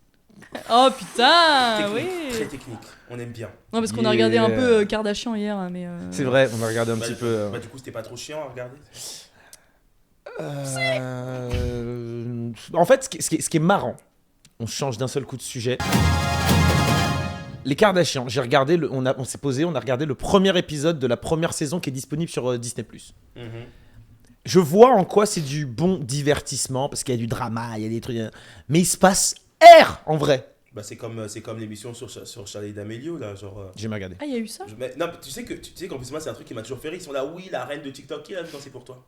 Oh putain, Technique, oui. très technique. On aime bien. Non, parce qu'on a regardé un Yeah. peu Kardashian hier, mais... C'est vrai, on a regardé un Bah, petit peu. Bah, du coup, c'était pas trop chiant à regarder. En fait, ce qui est marrant, on change d'un seul coup de sujet. Les Kardashians, j'ai regardé, on s'est posé, on a regardé le premier épisode de la première saison qui est disponible sur Disney+. Mhm. Je vois en quoi c'est du bon divertissement, parce qu'il y a du drama, il y a des trucs... Mais il se passe R en vrai. Bah, c'est comme l'émission sur Charlie D'Amelio, là, genre... J'ai jamais regardé. Ah, il y a eu ça? Non, tu sais qu'en plus, moi, c'est un truc qui m'a toujours fait rire. Ils sont là, oui, la reine de TikTok, qui l'a vu dans C'est pour toi?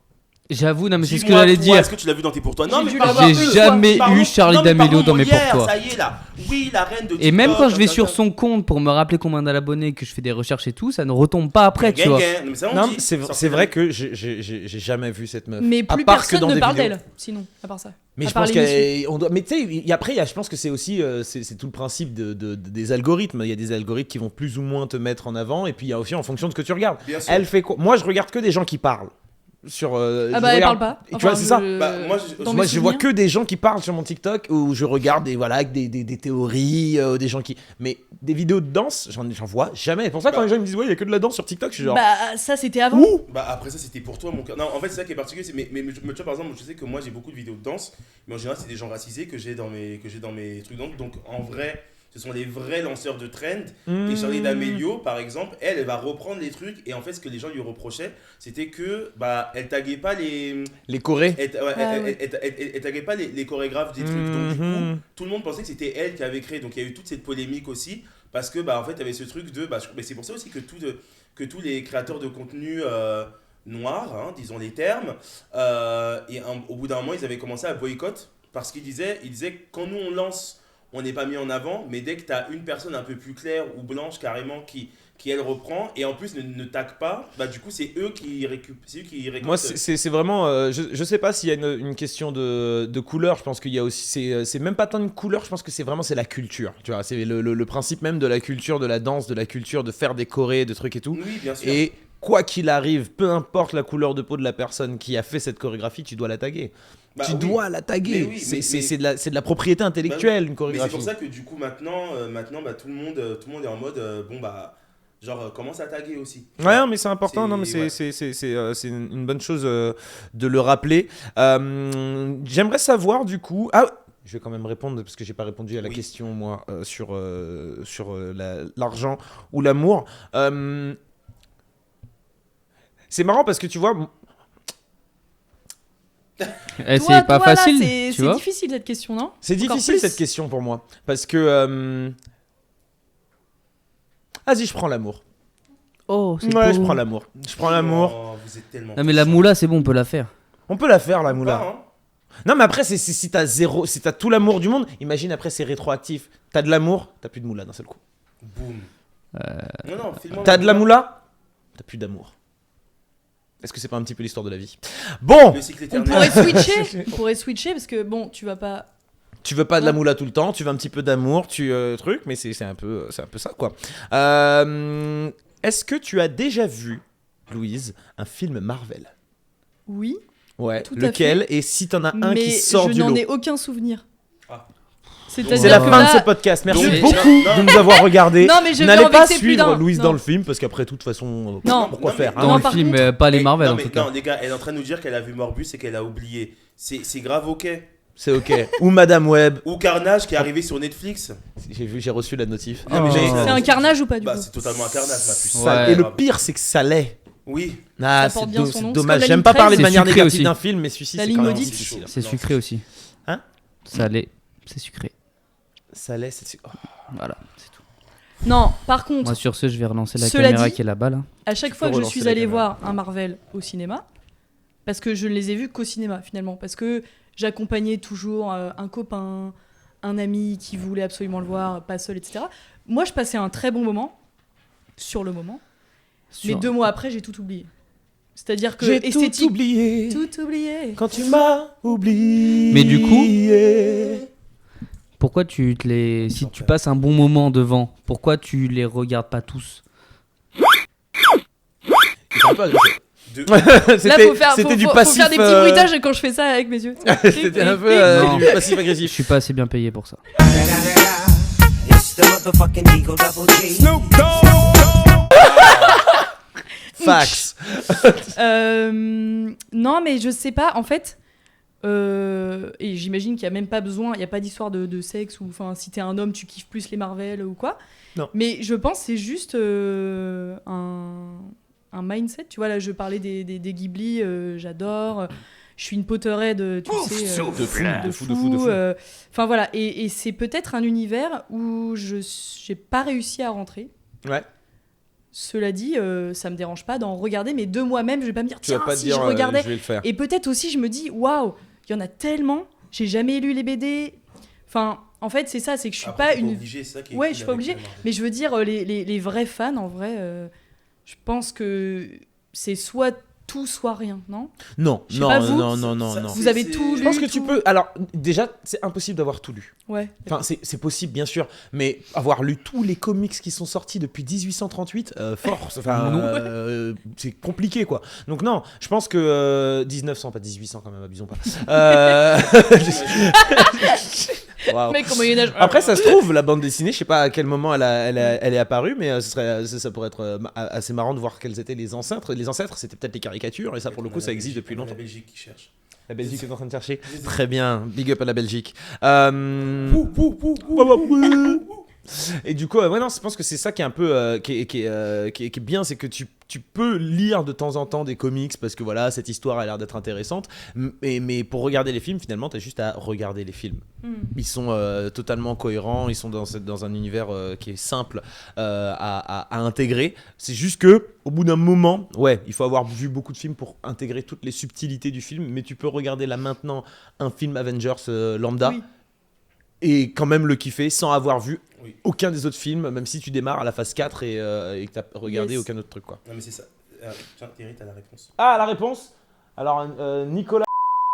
J'avoue, non, mais c'est ce que Dis-moi, j'allais toi, dire. Est-ce que tu l'as vu dans T'es pour toi? Non, J'ai mais dû pardon, l'avoir J'ai deux jamais pardon, eu Charlie non, mais D'Amelio pardon, dans mes Molière, pour toi. Ça y est, là. Oui, la reine de TikTok. Et même quand je vais sur ça, son compte pour me rappeler combien d'abonnés, que je fais des recherches et tout, ça ne retombe pas après, tu Gang, vois. gang. Non, mais ça, on Non, dit. c'est Sortez vrai de- que j'ai jamais vu cette meuf. Mais À plus part que personne dans ne des parle vidéos. d'elle, sinon, à part ça. Mais À je part pense l'émission. qu'on doit. Mais tu sais, après, je pense que c'est aussi c'est tout le principe des algorithmes. Il y a des algorithmes qui vont plus ou moins te mettre en avant, et puis il y a aussi en fonction de ce que tu regardes. Bien sûr. Elle fait quoi? Moi, je regarde que des gens qui parlent. Sur. Ah bah, elle parle pas. Et tu vois, c'est ça. Bah, moi, dans Moi, mes je vois souvenirs. que des gens qui parlent sur mon TikTok où je regarde avec des théories, des gens qui. Mais des vidéos de danse, j'en vois jamais. C'est pour ça que quand Bah. les gens me disent, ouais, il y a que de la danse sur TikTok, je suis genre. Bah, ça, c'était avant. Ouh. Bah après ça c'était pour toi mon cœur. Non en fait c'est ça qui est particulier. Mais tu vois par exemple je sais que moi j'ai beaucoup de vidéos de danse. Mais en général c'est des gens racisés que j'ai dans mes trucs donc en vrai ce sont les vrais lanceurs de trend. Et Charlie D'Amelio par exemple elle va reprendre les trucs. Et en fait ce que les gens lui reprochaient c'était que bah elle taguait pas les... Les Corées. Elle taguait pas les chorégraphes des trucs. Donc du Mhm. coup tout le monde pensait que c'était elle qui avait créé. Donc il y a eu toute cette polémique aussi. Parce que bah en fait il y avait ce truc de... mais c'est pour ça aussi que tous les créateurs de contenu noirs, hein, disons les termes, au bout d'un moment, ils avaient commencé à boycott parce qu'ils disaient quand nous on lance, on n'est pas mis en avant, mais dès que tu as une personne un peu plus claire ou blanche carrément qui elle reprend et en plus ne tag pas, bah du coup c'est eux qui récoltent. Moi, c'est vraiment. Je sais pas s'il y a une question de couleur. Je pense qu'il y a aussi. C'est même pas tant une couleur. Je pense que c'est la culture. Tu vois, c'est le principe même de la culture, de la danse, de la culture, de faire des chorés, de trucs et tout. Oui, bien sûr. Et quoi qu'il arrive, peu importe la couleur de peau de la personne qui a fait cette chorégraphie, tu dois la taguer. Bah tu oui. dois la taguer. Mais oui, C'est de la propriété intellectuelle, une Mais chorégraphie. c'est pour ça que du coup maintenant bah, tout le monde est en mode bon bah genre commence à taguer aussi. Ouais, non, mais c'est important, non, mais ouais. c'est une bonne chose de le rappeler. J'aimerais savoir du coup. Ah, je vais quand même répondre parce que j'ai pas répondu à la Oui. question moi sur l'argent ou l'amour. C'est marrant parce que tu vois. Eh, Toi, c'est pas toi, là, facile, c'est tu vois. difficile cette question, non? C'est Encore difficile plus. cette question pour moi parce que. Vas-y, je prends l'amour. Oh, c'est Ouais, beau. je prends l'amour. Je prends l'amour. Oh, vous êtes tellement. Non, mais la moula, c'est bon, on peut la faire. On peut la faire la moula. Pas, hein. Non, mais après, si t'as si t'as tout l'amour du monde, imagine après c'est rétroactif. T'as de l'amour, t'as plus de moula d'un seul coup. Boum. Non, file-moi T'as de la moula, t'as plus d'amour. Est-ce que c'est pas un petit peu l'histoire de la vie? Bon, Le cycle On éternel. pourrait switcher parce que bon, tu vas pas. tu veux pas de la Ouais. moula tout le temps, tu veux un petit peu d'amour, truc, mais c'est un peu ça quoi. Est-ce que tu as déjà vu, Louise, un film Marvel? Oui, Ouais. Tout à Lequel? Et si t'en as un mais qui sort je du n'en lot. ai aucun souvenir. Ah. C'est-à-dire C'est la que fin de là- ce podcast. Merci Donc, beaucoup non. de nous avoir regardés. Non, mais je vais N'allez en pas vexer plus suivre d'un. Louise Non. dans le film parce qu'après, de toute façon, Non. pourquoi Non, faire mais hein. Dans le par film, contre- pas les Mais- Marvel non, en mais tout cas. non, les gars, elle est en train de nous dire qu'elle a vu Morbus et qu'elle a oublié. C'est grave, ok. C'est ok. Ou Madame Web. Ou Carnage qui est arrivé sur Netflix. J'ai reçu la notif. Non, mais Oh. j'ai- C'est un carnage ou pas du Bah, coup c'est totalement un carnage, ma puce. Ça- Ouais. Et le pire, c'est que ça l'est. Oui. Ah, Ça porte c'est bien son nom. C'est dommage. comme la J'aime ligne pas parler de 13. manière C'est sucré négative aussi. d'un film, mais celui-ci, La c'est ligne quand même maudite. difficile. C'est Non. sucré aussi. Hein? Salé, c'est sucré. Ça l'est, c'est oh. Voilà, c'est tout. Non, par contre, Moi, sur ce, je vais relancer la Cela caméra dit- qui est là-bas. Là. à chaque Tu fois peux que je relancer suis la allée caméra. voir un Marvel au cinéma, parce que je ne les ai vus qu'au cinéma finalement, parce que j'accompagnais toujours un copain, un ami qui voulait absolument le voir, pas seul, etc. Moi, je passais un très bon moment, sur le moment, mais 2 mois après, j'ai tout oublié. C'est-à-dire que J'ai tout esthétique, oublié tout oublié. quand tu m'as oublié. Mais du coup- Pourquoi tu te les. Si tu passes un bon moment devant, pourquoi tu les regardes pas tous? Ils sont pas agressés. De- Là, C'était faut faire, c'était du faut passif. faire des petits bruitages quand je fais ça avec mes yeux. C'était un peu Non. du passif Je agressif. suis pas assez bien payé pour ça. It's the motherfucking Eagle Double G. Fax. Non, mais je sais pas, en fait. Et j'imagine qu'il n'y a même pas besoin, il n'y a pas d'histoire de sexe, ou enfin, si t'es un homme, tu kiffes plus les Marvel ou quoi. Non. Mais je pense que c'est juste un mindset. Tu vois, là, je parlais des Ghibli, j'adore. Je suis une Potterhead, tu sais. de fou. Enfin voilà, et c'est peut-être un univers où je n'ai pas réussi à rentrer. Ouais. Cela dit, ça me dérange pas d'en regarder, mais de moi-même, je vais pas me dire, Tu vas tiens, pas te si dire je regardais. je vais le faire. Et peut-être aussi, je me dis, waouh, il y en a tellement, j'ai jamais lu les BD. Enfin, en fait, c'est ça, c'est que je suis Après, pas t'es une. obligé, c'est ça qui est Ouais, cool je suis pas avec obligée. les Marvel. Mais je veux dire, les vrais fans, en vrai, je pense que c'est soit tout, soit rien, non? Non, Je sais pas, vous, non. ça- Vous avez tout Je lu? pense que tu tout peux. Alors, déjà, c'est impossible d'avoir tout lu. Ouais. Enfin, c'est possible, bien sûr, mais avoir lu tous les comics qui sont sortis depuis 1838, force. Enfin, c'est compliqué, quoi. Donc non, je pense que 1900, pas 1800 quand même, abusons pas. Waouh. Mec, au Moyen-Âge. Après, ça se trouve, la bande dessinée, je sais pas à quel moment elle est apparue, mais ça pourrait être assez marrant de voir quels étaient les ancêtres. Les ancêtres, c'était peut-être les caricatures, et ça, pour le coup, ça existe depuis longtemps. La Belgique qui cherche. La Belgique est en train de chercher. Très bien, big up à la Belgique. Et du coup, ouais, non, je pense que c'est ça qui est un peu qui est bien, c'est que tu peux lire de temps en temps des comics parce que voilà, cette histoire a l'air d'être intéressante. Mais pour regarder les films, finalement, t'as juste à regarder les films. Ils sont totalement cohérents, ils sont dans un univers qui est simple à intégrer. C'est juste que au bout d'un moment, ouais, il faut avoir vu beaucoup de films pour intégrer toutes les subtilités du film. Mais tu peux regarder là maintenant un film Avengers lambda. Oui. Et quand même le kiffer sans avoir vu Oui. aucun des autres films, même si tu démarres à la phase 4 et que t'as regardé Yes. aucun autre truc, quoi. Non, mais c'est ça. Tiens, Thierry, t'as la réponse. Ah, la réponse. Alors, Nicolas,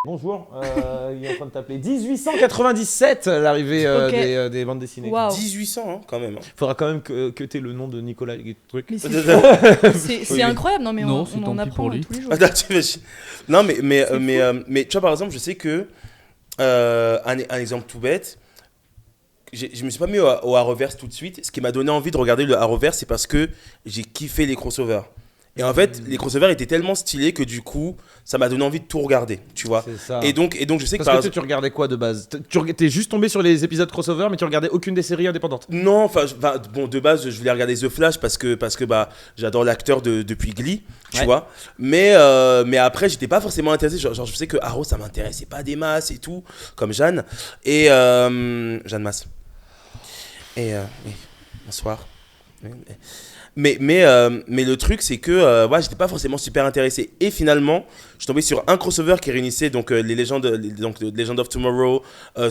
bonjour, il est en train de t'appeler. 1897, l'arrivée Ok. des bandes dessinées. Waouh. 1800, hein, quand même. hein. Faudra quand même que t'aies le nom de Nicolas et truc. Mais c'est fou. C'est Oui. incroyable, non mais Non, on c'est en tant pis apprend pour lui. tous les jours. Attends, t'imagines. Non, mais C'est tu vois, par exemple, je sais que un exemple tout bête. Je me suis pas mis au Arrowverse tout de suite. Ce qui m'a donné envie de regarder le Arrowverse, c'est parce que j'ai kiffé les crossovers. Et en fait, les crossovers étaient tellement stylés que du coup, ça m'a donné envie de tout regarder, tu vois. C'est ça. Et donc, je sais que Parce par que tu regardais quoi de base? T'es juste tombé sur les épisodes crossover, mais tu regardais aucune des séries indépendantes. Non, enfin, bon, de base, je voulais regarder The Flash parce que bah, j'adore l'acteur depuis Glee, tu Ouais. vois. Mais après, j'étais pas forcément intéressé. Genre, je sais que Arrow, ça m'intéressait pas des masses et tout, comme Jeanne. Et Jeanne Masse. Et oui, bonsoir. Mais le truc, c'est que ouais, j'étais pas forcément super intéressé. Et finalement, je suis tombé sur un crossover qui réunissait donc, les légendes, donc Legend of Tomorrow,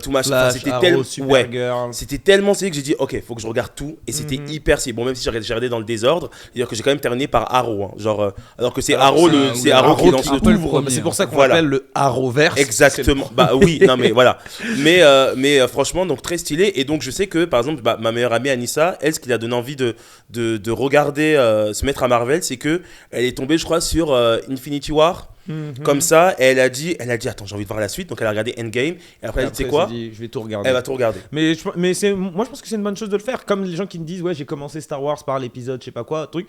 tout machin. Enfin, Flash, c'était Arrow, tellement. Ouais. Supergirl. C'était tellement stylé que j'ai dit, ok, faut que je regarde tout. Et c'était hyper stylé. Bon, même si j'ai regardé dans le désordre, c'est-à-dire que j'ai quand même terminé par Arrow. Hein. Genre, alors que c'est Arrow, c'est Arrow qui lance le un peu tout. le premier, C'est pour ça qu'on Voilà. l'appelle le Arrowverse. Exactement. Bah oui, non mais voilà. Mais franchement, donc très stylé. Et donc je sais que par exemple, ma meilleure amie Anissa, elle, ce qui lui a donné envie de de regarder, se mettre à Marvel, c'est que elle est tombée, je crois, sur Infinity War. Comme ça, et elle a dit attends, j'ai envie de voir la suite, donc elle a regardé Endgame, et après elle dit, tu sais quoi, je vais tout regarder. elle va tout regarder. Mais moi je pense que c'est une bonne chose de le faire. Comme les gens qui me disent, ouais, j'ai commencé Star Wars par l'épisode, je sais pas quoi, truc.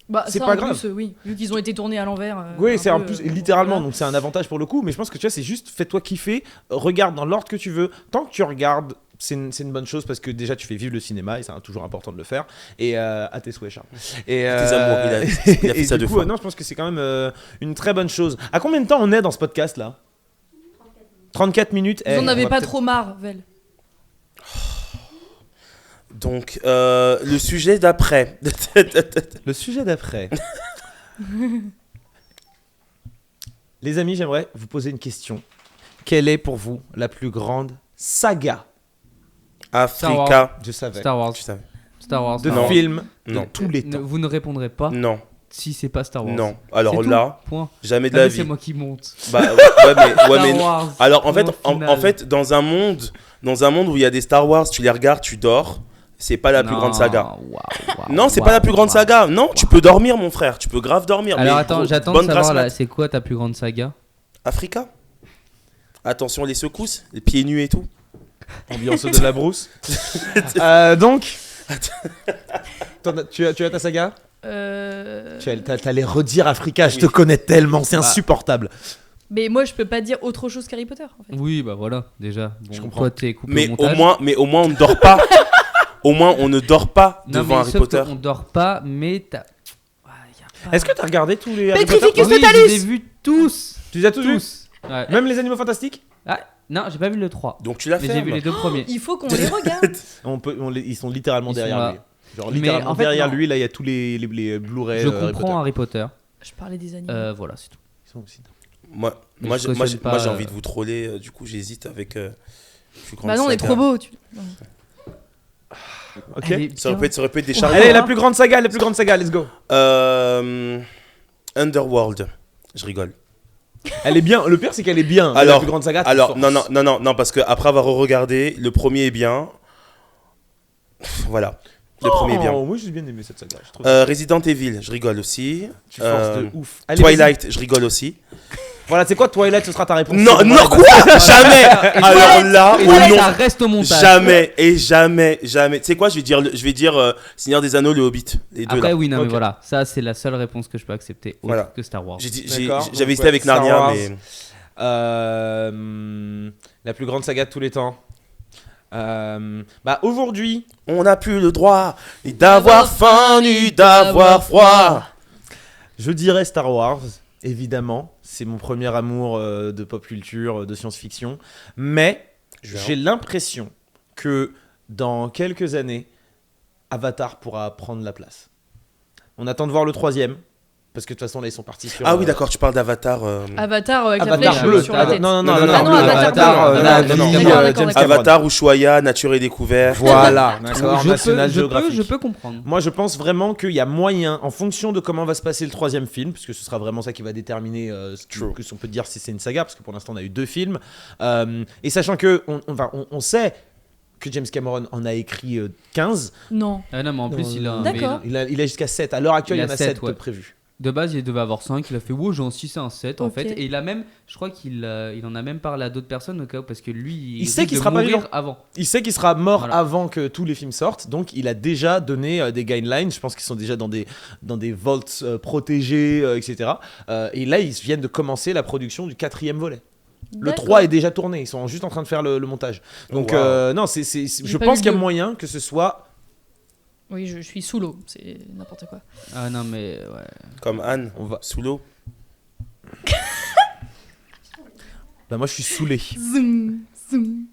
Bah, c'est ça, pas en grave. Plus, oui, vu qu'ils ont été tournés à l'envers. Oui, un c'est en peu, plus, littéralement, voilà. donc c'est un avantage pour le coup. Mais je pense que tu vois, c'est juste fais-toi kiffer, regarde dans l'ordre que tu veux. Tant que tu regardes, c'est une bonne chose parce que déjà tu fais vivre le cinéma et c'est toujours important de le faire. Et à tes souhaits, Charles. Et Tes amours, il a fait et ça du deux coup, fois. non, je pense que c'est quand même une très bonne chose. À combien de temps on est dans ce podcast là ? 34 minutes. Vous en on avez va pas peut-être- trop marre, Vel. Donc, le sujet d'après. Le sujet d'après. Les amis, j'aimerais vous poser une question. Quelle est pour vous la plus grande saga, Africa. je savais, Star Wars. Tu savais. Star Wars. de Star Wars. films de Non. tous les temps? Vous ne répondrez pas Non, si c'est pas Star Wars. non. Alors C'est tout. là, Point. jamais de Ah, la mais vie. c'est moi qui monte. Bah, ouais, mais Star Wars. alors en fait, Point final. en fait, dans un monde où il y a des Star Wars, tu les regardes, tu dors. C'est pas la plus Non, grande saga. waouh, Non, c'est waouh, pas la plus grande waouh. saga. Non, tu peux dormir, mon frère. Tu peux grave dormir. Alors mais attends, gros, j'attends bonne de savoir grasse là, mat. c'est quoi ta plus grande saga? Africa. Attention les secousses, les pieds nus et tout. Ambiance de la brousse. Donc, tu as ta saga? T'allais redire Africa, je Oui. te connais tellement, c'est Bah. insupportable. Mais moi, je peux pas dire autre chose qu'Harry Potter, en fait. Oui, bah voilà, déjà. Bon, Je comprends. toi, t'es coupé Mais au au montage. moins, on ne dort pas. Au moins, on ne dort pas Non, devant mais Harry sauf Potter. qu'on dort pas, mais t'as. Ouais, y a pas- Est-ce que t'as regardé tous les Harry Petrificus Potter, toi? Oui, je les ai vus tous. Tu les as tous vus? Tous. Ouais. Même les animaux fantastiques? Ah, non, j'ai pas vu le 3. Donc tu l'as Mais fait. j'ai vu les deux premiers. Il faut qu'on les regarde. Ils sont littéralement Ils sont derrière là. lui. Genre Mais littéralement en fait, derrière non. lui, là il y a tous les Blu-ray. Je Harry comprends Potter. Harry Potter. Je parlais des animaux. Voilà, c'est tout. Ils sont aussi- Moi, Mais moi, je j'ai- moi, cautionne j'ai pas, moi, j'ai envie de vous troller. Du coup, j'hésite avec. Plus grande Bah non, on est saga. trop beau. Ok. Elle est Ça aurait bien. pu être des Ouais. chariots. Allez, la plus grande saga, let's go. Underworld. Je rigole. Elle est bien. Le pire, c'est qu'elle est bien. la Alors, plus grande saga. Alors, force. non, parce que après avoir regardé, le premier est bien. Voilà. Le premier est bien. Moi, j'ai bien aimé cette saga. Je trouve Resident Evil, je rigole aussi. tu forces de ouf. Allez, Twilight, je rigole aussi. vas-y. Voilà, c'est quoi Twilight? Ce sera ta réponse. Non, C'est bon, non, allez, quoi? Jamais. Alors là, Et au ça, nom. ça reste au montage. Jamais et jamais. Tu sais quoi? Je vais dire Seigneur des Anneaux, le Hobbit. Les deux Après, là. oui, non, Ok. mais voilà. Ça, c'est la seule réponse que je peux accepter autre Voilà. que Star Wars. D'accord, donc, J'avais hésité ouais, avec Star Narnia, Wars. mais. La plus grande saga de tous les temps. Bah aujourd'hui, On n'a plus le droit ni d'avoir faim ni d'avoir froid. je dirais Star Wars, évidemment. C'est mon premier amour de pop culture, de science-fiction. Mais j'ai l'impression que dans quelques années, Avatar pourra prendre la place. On attend de voir le troisième. Parce que de toute façon, là, ils sont partis sur. Ah oui, d'accord, tu parles d'Avatar. Avatar avec la Avatar flèche bleu. sur la tête. Non, Non, Avatar non, bleu. Avatar bleu. la Non, vie, non, d'accord, James d'accord. Cameron. Avatar, Ushuaïa, Nature et Découverte. Voilà, d'accord, je National peux, Geographic. je peux comprendre. Moi, je pense vraiment qu'il y a moyen, en fonction de comment va se passer le troisième film, puisque ce sera vraiment ça qui va déterminer True. ce qu'on peut dire si c'est une saga, parce que pour l'instant, on a eu 2 films. Et sachant que on sait que James Cameron en a écrit 15. Non. Ah non, mais en plus, il a. D'accord. Il a jusqu'à 7. À l'heure actuelle, il Il y a en a 7, 7 ouais. prévus. De base, il devait avoir 5. Il a fait, wow, j'ai un 6 et un 7 en Ok. fait. Et il a même, je crois qu'il il en a même parlé à d'autres personnes au cas où, parce que lui, Il sait risque qu'il de sera pas mourir vivant. avant. Il sait qu'il sera mort Voilà. avant que tous les films sortent, donc il a déjà donné des guidelines. Je pense qu'ils sont déjà dans des vaults protégés, etc. Et là, ils viennent de commencer la production du 4e volet. Le D'accord. 3 est déjà tourné, ils sont juste en train de faire le montage. Donc, Wow. non, je pas pense vu qu'il y a le deux. moyen que ce soit. Oui, je suis sous l'eau. C'est n'importe quoi. Ah non, mais ouais. Comme Anne, On va... sous l'eau. Bah, moi, je suis saoulé. Zoom, zoom.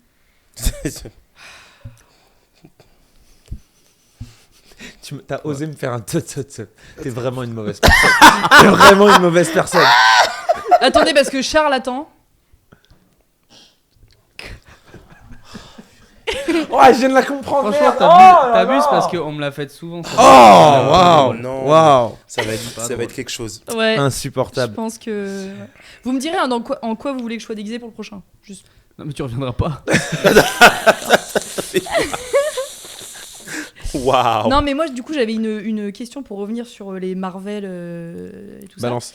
T'as osé me faire un T'es vraiment une mauvaise personne. T'es vraiment une mauvaise personne. Attendez, parce que Charles attend. Ouais, je viens de la comprendre. Franchement, merde. Oh là t'abuses là. parce qu'on me l'a fait souvent. Ça. Oh, waouh. non. Waouh. Ça va Pas être drôle. quelque chose. Ouais. Je Insupportable. pense que. Ouais. Vous me direz hein, en quoi vous voulez que je sois déguisé pour le prochain. Juste. Non, mais tu reviendras pas. Waouh. Non, mais moi, du coup, j'avais une question pour revenir sur les Marvel et tout ça. Balance.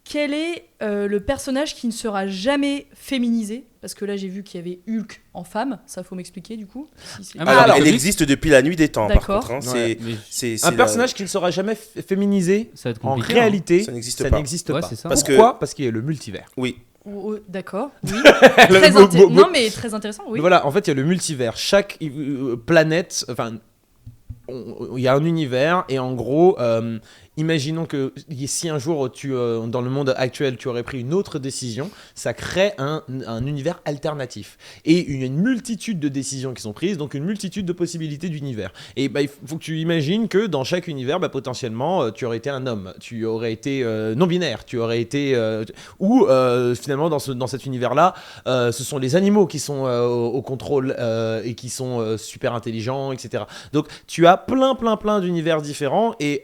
Quel est le personnage qui ne sera jamais féminisé? Parce que là, j'ai vu qu'il y avait Hulk en femme. Ça, faut m'expliquer, du coup. Si c'est- Ah, mais Alors, alors, elle oui. existe depuis la nuit des temps, par D'accord. contre. Hein. Ouais. Mais C'est Un la- personnage qui ne sera jamais féminisé, ça va être en compliqué. réalité, Ça n'existe ça pas. n'existe Ouais, pas. c'est ça. Parce que- Pourquoi Parce qu'il y a le multivers. Oui. D'accord. Oui. Le Très mot- mot- Non, mais très intéressant. Oui. Voilà, en fait, il y a le multivers. Chaque planète, enfin, il y a un univers, et en gros, imaginons que si un jour, dans le monde actuel, tu aurais pris une autre décision, ça crée un univers alternatif. Et il y a une multitude de décisions qui sont prises, donc une multitude de possibilités d'univers. Et bah, il faut que tu imagines que dans chaque univers, bah, potentiellement, tu aurais été un homme, tu aurais été non-binaire, tu aurais été... ou finalement, dans cet univers-là, ce sont les animaux qui sont au contrôle et qui sont super intelligents, etc. Donc, tu as plein d'univers différents, et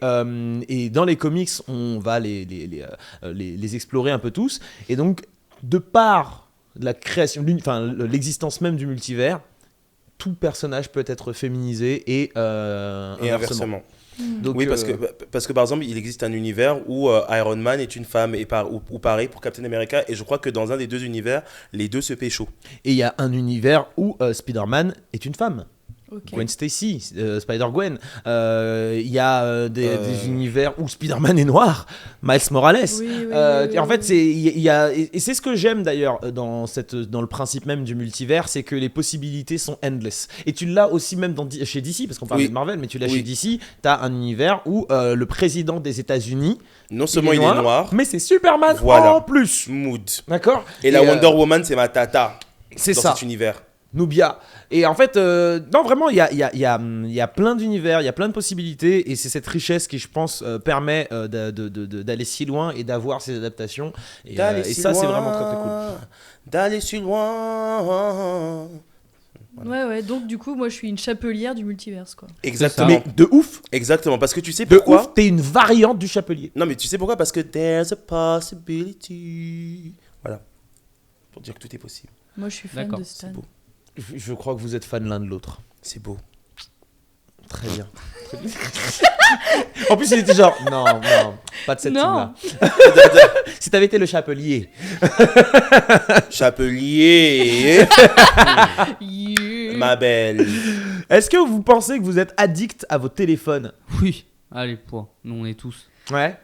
dans les comics, on va les explorer un peu tous. Et donc, de par la création, l'existence même du multivers, tout personnage peut être féminisé et inversement. Donc, Oui, parce que par exemple, il existe un univers où Iron Man est une femme ou pareil pour Captain America. Et je crois que dans un des deux univers, les deux se pécho. Et il y a un univers où Spider-Man est une femme. Ok. Gwen Stacy, Spider-Gwen. Il y a des univers où Spider-Man est noir, Miles Morales. Oui, En fait, oui. il y a, et c'est ce que j'aime d'ailleurs dans le principe même du multivers, c'est que les possibilités sont endless. Et tu l'as aussi même chez DC, parce qu'on parlait Oui. de Marvel, mais tu l'as Oui. chez DC, tu as un univers où le président des États-Unis, Non seulement il est noir, mais c'est Superman Voilà. en plus. mood. D'accord. Et la Wonder Woman, c'est ma tata c'est dans ça. cet univers. Nubia. Et en fait, non, vraiment, il y a plein d'univers, il y a plein de possibilités, et c'est cette richesse qui, je pense, permet d'aller si loin et d'avoir ces adaptations. Et ça, c'est vraiment très très cool. D'aller si loin. Ouais. Donc, du coup, moi, je suis une chapelière du multiverse, quoi. Exactement. Mais de ouf, Exactement. Parce que tu sais de pourquoi ouf, t'es une variante du chapelier. Non, mais tu sais pourquoi? Parce que there's a possibility. Voilà. Pour dire que tout est possible. Moi, je suis fan D'accord, de Stan. C'est beau. Je crois que vous êtes fans l'un de l'autre. C'est beau. Très bien. En plus, il était genre, non, pas de cette Non. team-là. Si t'avais été le chapelier. Chapelier. Yeah. Ma belle. Est-ce que vous pensez que vous êtes addict à vos téléphones? Oui. Allez, point. Nous, on est tous. Ouais.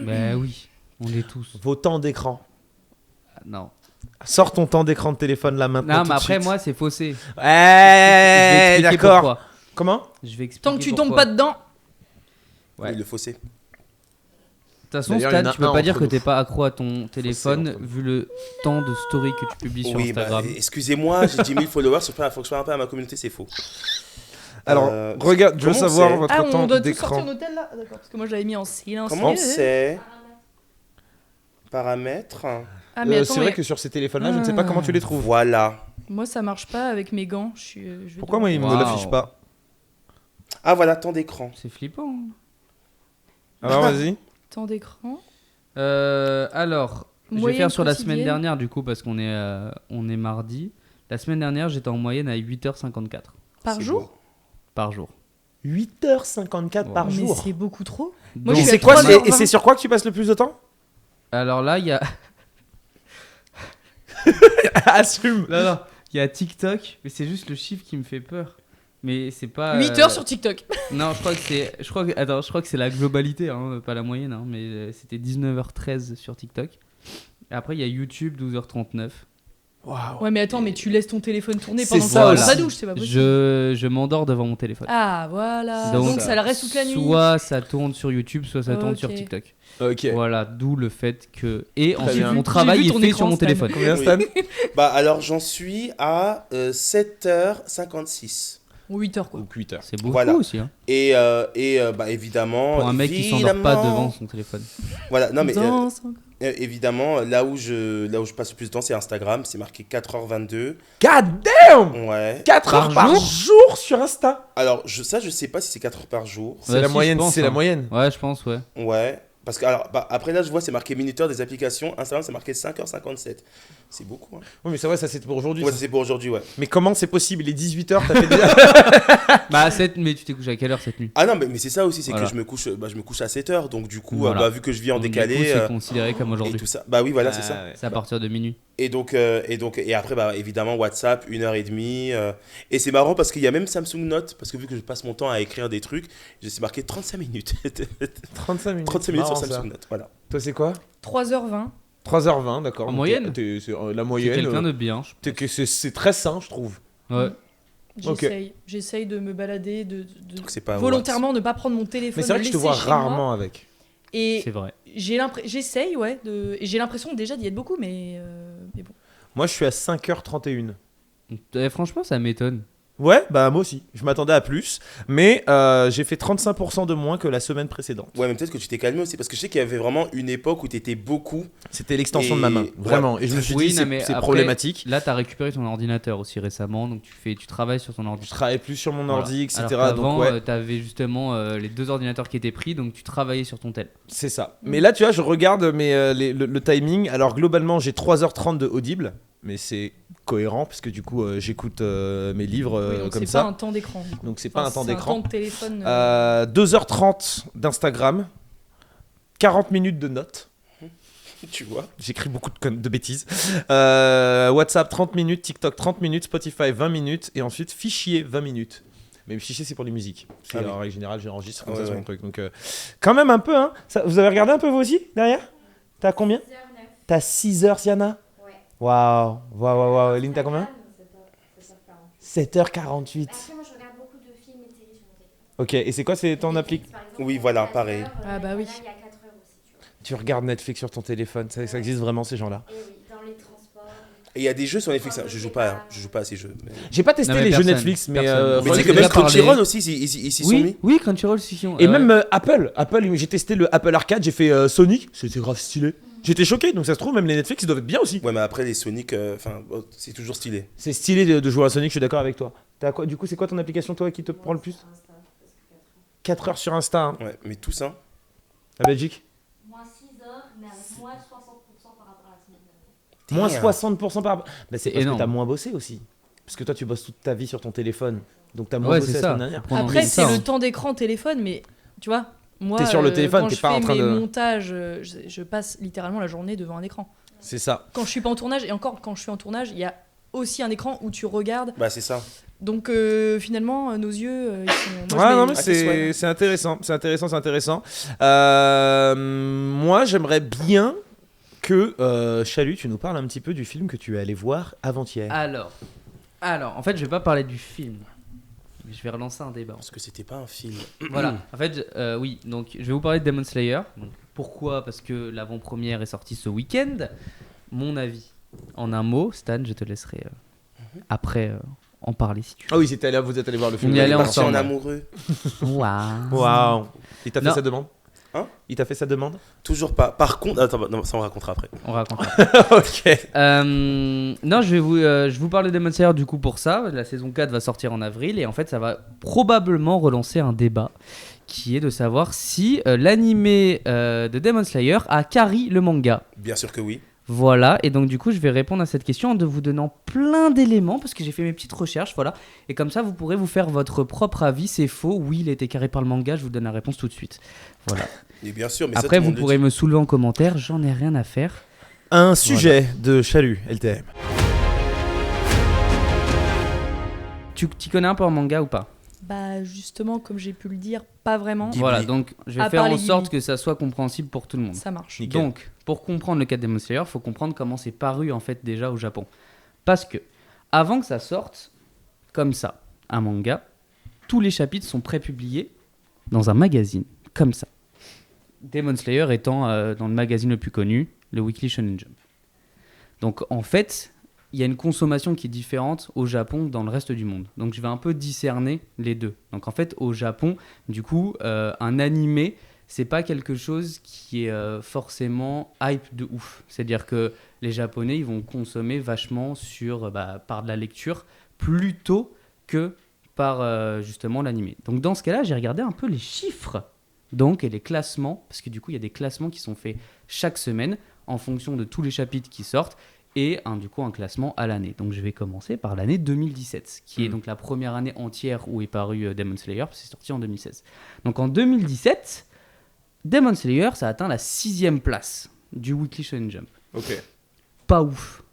Bah oui, on est tous. Vos temps d'écran. Ah, non. Sors ton temps d'écran de téléphone là maintenant. Non, tout mais de après, suite. moi, c'est faussé. Je vais Ouais, expliquer d'accord. pourquoi. Comment? Je vais expliquer Tant que tu pourquoi. tombes pas dedans. Ouais. Oui, le fossé. De toute façon, D'ailleurs, il y en Stan, a tu peux un pas dire entre que nous. t'es pas accro à ton téléphone entre nous. vu le temps de story que tu publies sur Oui, bah, Instagram. excusez-moi, j'ai 10 000 followers. Faut que je parle un peu à ma communauté, c'est faux. Alors, regarde, je veux comment savoir c'est votre Ah, on temps doit tous sortir d'écran. nos hôtel là. Ah, d'accord. Parce que moi, je l'avais mis en silence. Comment c'est Paramètres. Ah, mais attends, C'est vrai mais que sur ces téléphones-là, je ne sais pas comment tu les trouves. Voilà. moi, ça marche pas avec mes gants. Je vais Pourquoi moi, il me Waouh. l'affiche pas? Ah, voilà, temps d'écran. C'est flippant. hein. Alors, vas-y. Temps d'écran. Alors, je vais Moyenne faire sur la quotidienne. semaine dernière du coup parce qu'on est mardi. La semaine dernière, j'étais en moyenne à 8h54 Par C'est jour beau. par jour. 8h54 par Mais jour. c'est beaucoup trop. Moi, Donc, je Et suis c'est à quoi 3h20. et c'est sur quoi que tu passes le plus de temps? alors là, il y a Assume. non, il y a TikTok, mais c'est juste le chiffre qui me fait peur. Mais c'est pas 8 heures sur TikTok. Non, je crois que c'est la globalité hein, pas la moyenne mais c'était 19h13 sur TikTok. Et après il y a YouTube 12h39. Waouh. Ouais, mais attends, mais tu laisses ton téléphone tourner C'est pendant que ça tu vas aussi. dans ta douche, c'est pas possible. Je m'endors devant mon téléphone. Ah, voilà. Donc, ça reste toute la nuit. Soit ça tourne sur YouTube, soit ça tourne sur Ok. TikTok. Ok. Voilà, d'où le fait que. Et ensuite, bien. mon J'ai travail vu est ton fait écran, sur mon Stan. téléphone. Combien, Oui. Stan? Bah, alors, j'en suis à 7h56. Ou 8 heures, quoi. Ou 8h. C'est beaucoup Voilà. aussi. Hein. Et bah, évidemment. Pour un mec qui s'endort pas évidemment- devant son téléphone. Voilà, non, mais Danse encore. évidemment, là où je passe le plus de temps, c'est Instagram. C'est marqué 4h22. God damn! Ouais. 4 Par heures par jour jour sur Insta. Alors, je sais pas si c'est 4 heures par jour. C'est Ouais, la si, moyenne, je pense, c'est la hein. moyenne. Ouais, je pense, ouais. Ouais. Parce que, alors, bah, après là, je vois, c'est marqué minuteur des applications. Instagram, c'est marqué 5h57. C'est beaucoup. Hein. Oui, mais c'est vrai, ça c'est pour aujourd'hui. Ouais, ça. ça, c'est pour aujourd'hui, ouais. Mais comment c'est possible? Il est 18h, t'as fait déjà. Bah, mais tu t'es couché à quelle heure cette nuit? Ah non, mais c'est ça aussi, c'est Voilà. que je me couche à 7h. Donc, du coup, Voilà. vu que je vis en Donc, décalé. du coup, c'est considéré comme et aujourd'hui. tout ça. Bah oui, voilà, c'est ça. ouais. C'est à partir de minuit. Et après, bah, évidemment, WhatsApp, 1h30. Et c'est marrant parce qu'il y a même Samsung Note, parce que vu que je passe mon temps à écrire des trucs, j'ai marqué 35 minutes. 35 minutes. 35 minutes sur Marrant, ça. Samsung Note, voilà. Toi, c'est quoi? 3h20. 3h20, d'accord. En Donc, moyenne c'est la C'est moyenne. quelqu'un de bien. C'est très sain, je trouve. Ouais. Ok. J'essaye de me balader, de Donc, c'est pas. volontairement ne pas prendre mon téléphone. Mais c'est vrai que je te laisser vois chez moi. rarement avec. Et C'est vrai. j'essaye, ouais. Et j'ai l'impression déjà d'y être beaucoup, mais bon. Moi, je suis à 5h31. Franchement, ça m'étonne. Ouais, bah moi aussi. Je m'attendais à plus. Mais j'ai fait 35% de moins que la semaine précédente. Ouais, mais peut-être que tu t'es calmé aussi, parce que je sais qu'il y avait vraiment une époque où t'étais beaucoup. C'était l'extension Et- de ma main, ouais. vraiment. Et je me suis Oui, dit, non, mais c'est après, problématique. Là, t'as récupéré ton ordinateur aussi récemment, donc tu travailles sur ton Je ordinateur. travaillais plus sur mon ordi, etc. Alors Donc qu'avant, ouais, t'avais justement les 2 ordinateurs qui étaient pris, donc tu travaillais sur ton tel. c'est ça. Mais là, tu vois, je regarde le timing. Alors globalement, j'ai 3h30 de Audible. Mais c'est cohérent, parce que du coup, j'écoute mes livres Oui, donc comme c'est ça. pas un temps d'écran. Donc c'est pas un temps C'est un d'écran. temps de téléphone. 2h30 d'Instagram. 40 minutes de notes. Tu vois. J'écris beaucoup de bêtises. WhatsApp 30 minutes, TikTok 30 minutes, Spotify 20 minutes et ensuite fichier 20 minutes. Mais fichier c'est pour les musiques. C'est Ah oui. en règle générale, j'enregistre comme Ouais, ça sur ouais. mon truc. Donc quand même un peu hein. Vous avez regardé un peu vous aussi derrière? T'as combien? 6h09. T'as 6 heures Siana? Ouais. Waouh. Eline t'as combien? 7h48. Après, moi, je regarde beaucoup de films et de séries sur mon téléphone. Ok, et c'est quoi c'est ton appli? Par exemple, Oui, voilà, 4 pareil. heures, Ah bah oui. là, il y a 4 heures aussi, tu vois. Tu regardes Netflix sur ton téléphone, ça existe vraiment ces gens-là? Et oui, dans les transports. Et il y a des jeux sur Netflix. Hein. Je joue pas à ces jeux. Mais, J'ai pas testé Non, mais les jeux personne. Netflix, mais Personne. mais tu sais j'ai que même déjà parlé. Crunchyroll aussi, ils s'y sont mis. Oui, Crunchyroll, si. Et même Apple, j'ai testé le Apple Arcade, j'ai fait Sonic, c'était grave stylé. J'étais choqué, donc ça se trouve, même les Netflix, ils doivent être bien aussi. Ouais, mais après, les Sonic, c'est toujours stylé. C'est stylé de jouer à Sonic, je suis d'accord avec toi. Du coup, c'est quoi ton application, toi, qui te prend le plus? 4 heures sur Insta, hein. Ouais, mais tout ça. La Belgique. Moins 6 heures, mais avec moins 60% par rapport à la semaine dernière. Moins Damn. 60% par rapport. Bah, c'est C'est parce énorme. que t'as moins bossé aussi. Parce que toi, tu bosses toute ta vie sur ton téléphone. Donc t'as moins Ouais, bossé c'est la ça. semaine dernière. Faut prendre en Après, compte c'est ça, le hein. temps d'écran téléphone, mais tu vois, moi, T'es sur le téléphone, quand t'es je pas fais en train mes de- montages, je passe littéralement la journée devant un écran. C'est ça. Quand je suis pas en tournage, et encore quand je suis en tournage, il y a aussi un écran où tu regardes. Bah, c'est ça. Donc finalement, nos yeux, ils sont. Ouais, non, mais Ah, c'est chouette. c'est intéressant. C'est intéressant. Moi, j'aimerais bien que Chalut, tu nous parles un petit peu du film que tu es allé voir avant-hier. Alors, en fait, je vais pas parler du film. Mais je vais relancer un débat. Parce que c'était pas un film. Voilà, en fait, oui, donc je vais vous parler de Demon Slayer. Donc, pourquoi? Parce que l'avant-première est sortie ce week-end. Mon avis, en un mot, Stan, je te laisserai après en parler si tu veux. Ah oui, vous êtes allé voir le film. On y allait Parti ensemble. en amoureux. Waouh. Il t'a fait Non. sa demande? Hein? Il t'a fait sa demande? Toujours pas. Par contre, attends, non, ça on racontera après. On raconte. Ok. Non, je vous parle de Demon Slayer du coup pour ça. La saison 4 va sortir en avril et en fait ça va probablement relancer un débat qui est de savoir si l'animé de Demon Slayer a carry le manga. Bien sûr que oui. Voilà, et donc du coup je vais répondre à cette question en de vous donnant plein d'éléments parce que j'ai fait mes petites recherches, voilà. Et comme ça vous pourrez vous faire votre propre avis, c'est faux, oui il a été carré par le manga, je vous donne la réponse tout de suite. Voilà. Et bien sûr, mais ça, Après tout le vous monde le pourrez dit. me soulever en commentaire, j'en ai rien à faire. Un sujet de Chalut, LTM. Tu t'y connais un peu en manga ou pas? Bah justement, comme j'ai pu le dire, pas vraiment. Ghibli. Voilà, donc je vais À faire part en les sorte Ghibli. que ça soit compréhensible pour tout le monde. Ça marche. Nickel. Donc, pour comprendre le cas de Demon Slayer, il faut comprendre comment c'est paru en fait déjà au Japon. Parce que, avant que ça sorte, comme ça, un manga, tous les chapitres sont prépubliés dans un magazine, comme ça. Demon Slayer étant dans le magazine le plus connu, le Weekly Shonen Jump. Donc en fait, il y a une consommation qui est différente au Japon que dans le reste du monde. Donc je vais un peu discerner les deux. Donc en fait, au Japon, du coup, un animé, c'est pas quelque chose qui est forcément hype de ouf. C'est-à-dire que les Japonais, ils vont consommer vachement par de la lecture plutôt que par justement l'animé. Donc dans ce cas-là, j'ai regardé un peu les chiffres donc, et les classements, parce que du coup, il y a des classements qui sont faits chaque semaine en fonction de tous les chapitres qui sortent. et du coup un classement à l'année. Donc je vais commencer par l'année 2017, qui est Mm. donc la première année entière où est paru Demon Slayer, parce que c'est sorti en 2016. Donc en 2017, Demon Slayer, ça atteint la 6e place du Weekly Shonen Jump. Ok. Pas ouf.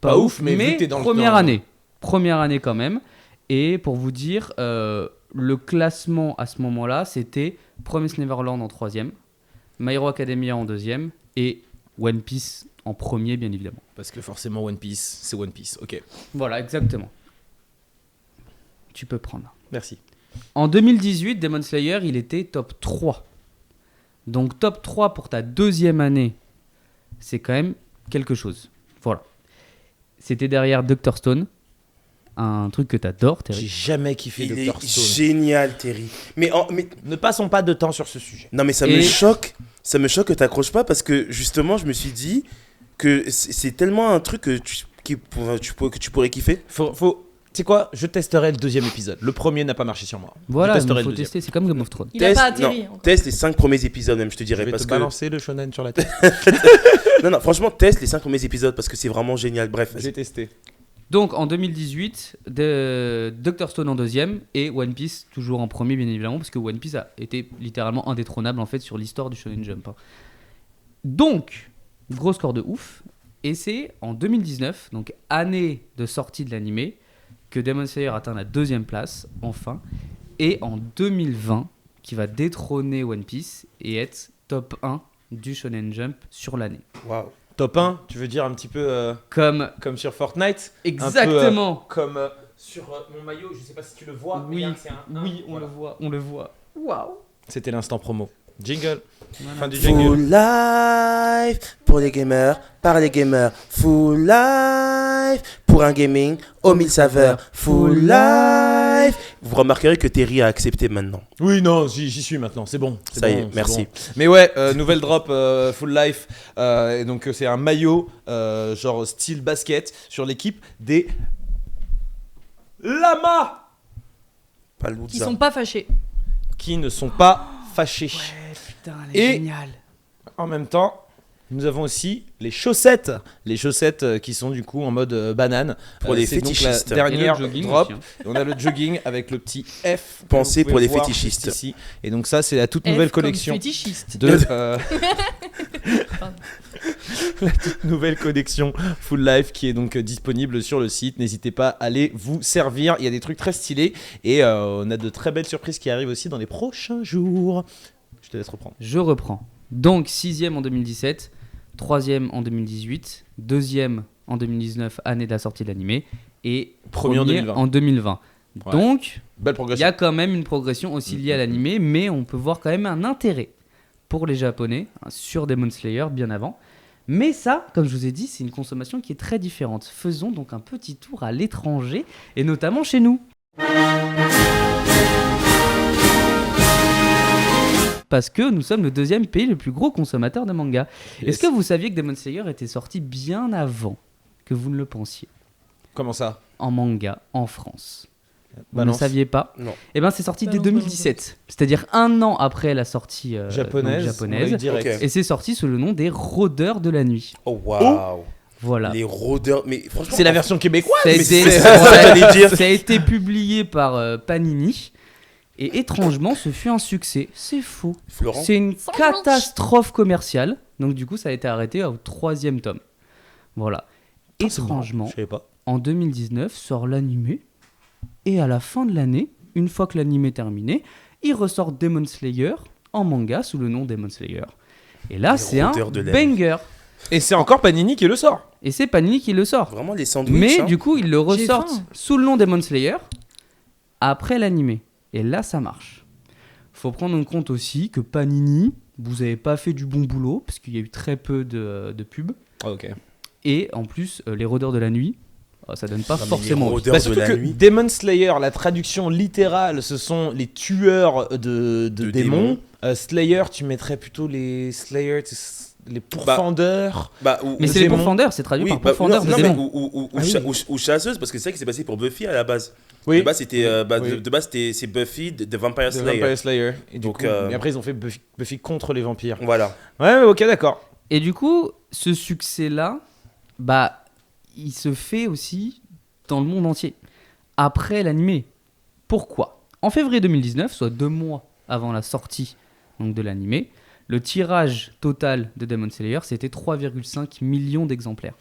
Pas ouf, mais vu que t'es dans le- première dans- année. Première année quand même. Et pour vous dire, le classement à ce moment-là, c'était Promised Neverland en 3e, My Hero Academia en 2e, et One Piece en premier, bien évidemment. Parce que forcément, One Piece, c'est One Piece. Ok, Voilà, exactement. Tu peux prendre. merci. En 2018, Demon Slayer, il était top 3. Donc top 3 pour ta 2e année, c'est quand même quelque chose. Voilà. C'était derrière Dr. Stone, un truc que t'adores, J'ai Terry. jamais kiffé Il Dr. est Stone. génial, Terry. Mais Ne passons pas de temps sur ce sujet. non, mais ça Et- me choque. Ça me choque que t'accroches pas parce que justement, je me suis dit que c'est tellement un truc que tu pourrais kiffer. Tu sais quoi? Je testerai le 2e épisode. Le premier n'a pas marché sur moi. Voilà, je il testerai faut le 2e. tester, c'est comme Game of Thrones. Il a pas atterri. non, encore. teste les 5 premiers épisodes même, je te Je dirais. vais Parce te que... balancer le shonen sur la tête. Non, franchement, teste les 5 premiers épisodes parce que c'est vraiment génial. Bref, J'ai testé. Donc en 2018, Dr. Stone en 2e et One Piece toujours en premier, bien évidemment, parce que One Piece a été littéralement indétrônable en fait sur l'histoire du Shonen Jump. Hein. Donc, gros score de ouf. Et c'est en 2019, donc année de sortie de l'animé, que Demon Slayer atteint la 2e place, enfin. Et en 2020, qui va détrôner One Piece et être top 1 du Shonen Jump sur l'année. waouh. Top 1, tu veux dire un petit peu Comme comme sur Fortnite? exactement. Comme sur mon maillot, je sais pas si tu le vois. Oui, regarde, c'est un oui, on voilà. le voit, on le voit. Waouh. C'était l'instant promo. Jingle. Voilà. Fin du jingle. Full life pour les gamers, par les gamers. Full life pour un gaming aux 1000 saveurs. Full life. Vous remarquerez que Terry a accepté maintenant. Oui, non, j'y suis maintenant, c'est bon. c'est Ça y bon, est, c'est merci. bon. Mais ouais, nouvelle drop Full Life. Et donc, c'est un maillot, genre style basket, sur l'équipe des Lamas Pas le Qui sont pas fâchés. qui ne sont pas fâchés. Putain, Et- géniale. En même temps, nous avons aussi les chaussettes. Les chaussettes qui sont du coup en mode banane. Pour les c'est donc fétichistes. la dernière Et le jogging drop. aussi, hein. On a le jogging avec le petit F. que Pensez vous pour pouvez les voir fétichistes. juste ici. Et donc ça, c'est la toute F nouvelle comme collection fétichiste. de la toute nouvelle collection Full Life qui est donc disponible sur le site. N'hésitez pas à aller vous servir. Il y a des trucs très stylés et on a de très belles surprises qui arrivent aussi dans les prochains jours. Je te laisse reprendre. Je reprends. Donc 6e en 2017, 3e en 2018, 2e en 2019, année de la sortie de l'animé, et Premier en 2020. en 2020. Ouais. Donc, Belle il y progression. a quand même une progression aussi liée à l'animé, mais on peut voir quand même un intérêt pour les Japonais hein, sur Demon Slayer bien avant. Mais ça, comme je vous ai dit, c'est une consommation qui est très différente. Faisons donc un petit tour à l'étranger, et notamment chez nous. Parce que nous sommes le 2e pays le plus gros consommateur de manga. Yes. Est-ce que vous saviez que Demon Slayer était sorti bien avant que vous ne le pensiez Comment ça? en manga en France? Vous Balance. ne saviez pas? Non. Eh bien, c'est sorti dès Balance, 2017, c'est-à-dire un an après la sortie Japonaise. donc on a eu direct. Ok. Et c'est sorti sous le nom des Rôdeurs de la nuit. Oh waouh. Voilà. Les rôdeurs. Mais franchement. C'est la version québécoise. Ça a, mais été, c'est ça ça que j'allais dire. a été publié par Panini. Et étrangement, ce fut un succès. C'est faux. Florent. C'est une Sans catastrophe commerciale. Donc du coup, ça a été arrêté au 3e tome. Voilà. Étrangement, Je savais pas. en 2019 sort l'animé. Et à la fin de l'année, une fois que l'animé est terminé, ils ressortent Demon Slayer en manga sous le nom Demon Slayer. Et là, Les c'est un rôdeurs de la banger. Et c'est encore Panini qui le sort. Et c'est Panini qui le sort. Vraiment les sandwichs. Mais hein. du coup, ils le ressortent faim. sous le nom Demon Slayer après l'animé. Et là, ça marche. Faut prendre en compte aussi que Panini, vous avez pas fait du bon boulot parce qu'il y a eu très peu de pubs. Ok. Et en plus, les rôdeurs de la nuit, ça donne pas Non, mais forcément les envie. rôdeurs Bah, de surtout la que nuit. Demon Slayer, la traduction littérale, ce sont les tueurs de De démons. Slayer, tu mettrais plutôt les Slayer, les pourfendeurs. Bah, Mais ou- c'est les démons. pourfendeurs, c'est traduit Oui, par bah, pourfendeurs non, de mais démons. Ah oui. ou chasseuse, parce que c'est ça qui s'est passé pour Buffy à la base. Oui. De base, c'était, Oui. de base, c'est Buffy de Vampire The Slayer. Vampire Slayer. Et, du Donc, coup, et après, ils ont fait Buffy contre les vampires. Voilà. Ouais, ok, d'accord. Et du coup, ce succès-là, bah, il se fait aussi dans le monde entier, après l'animé. Pourquoi ? En février 2019, soit 2 mois avant la sortie donc, de l'animé, le tirage total de Demon Slayer, c'était 3,5 millions d'exemplaires.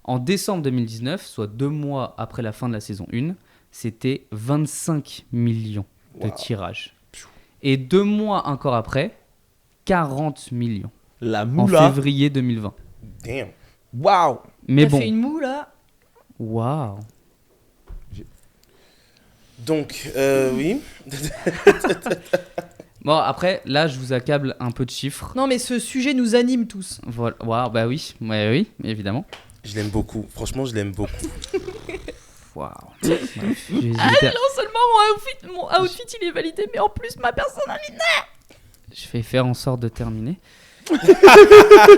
En décembre 2019, soit 2 mois après la fin de la saison 1, c'était 25 millions de Wow. tirages. Et 2 mois encore après, 40 millions. La En moula. février 2020. Damn. Waouh. Mais T'as bon, fait une moue là. waouh. Donc, oui. Bon, après, là, je vous accable un peu de chiffres. Non, mais ce sujet nous anime tous. Voilà, waouh, bah oui, ouais, oui, évidemment. Je l'aime beaucoup. Franchement, je l'aime beaucoup. Waouh. Bref, j'ai hésité à- Non seulement mon outfit il est validé, mais en plus ma personnalité. Je vais faire en sorte de terminer.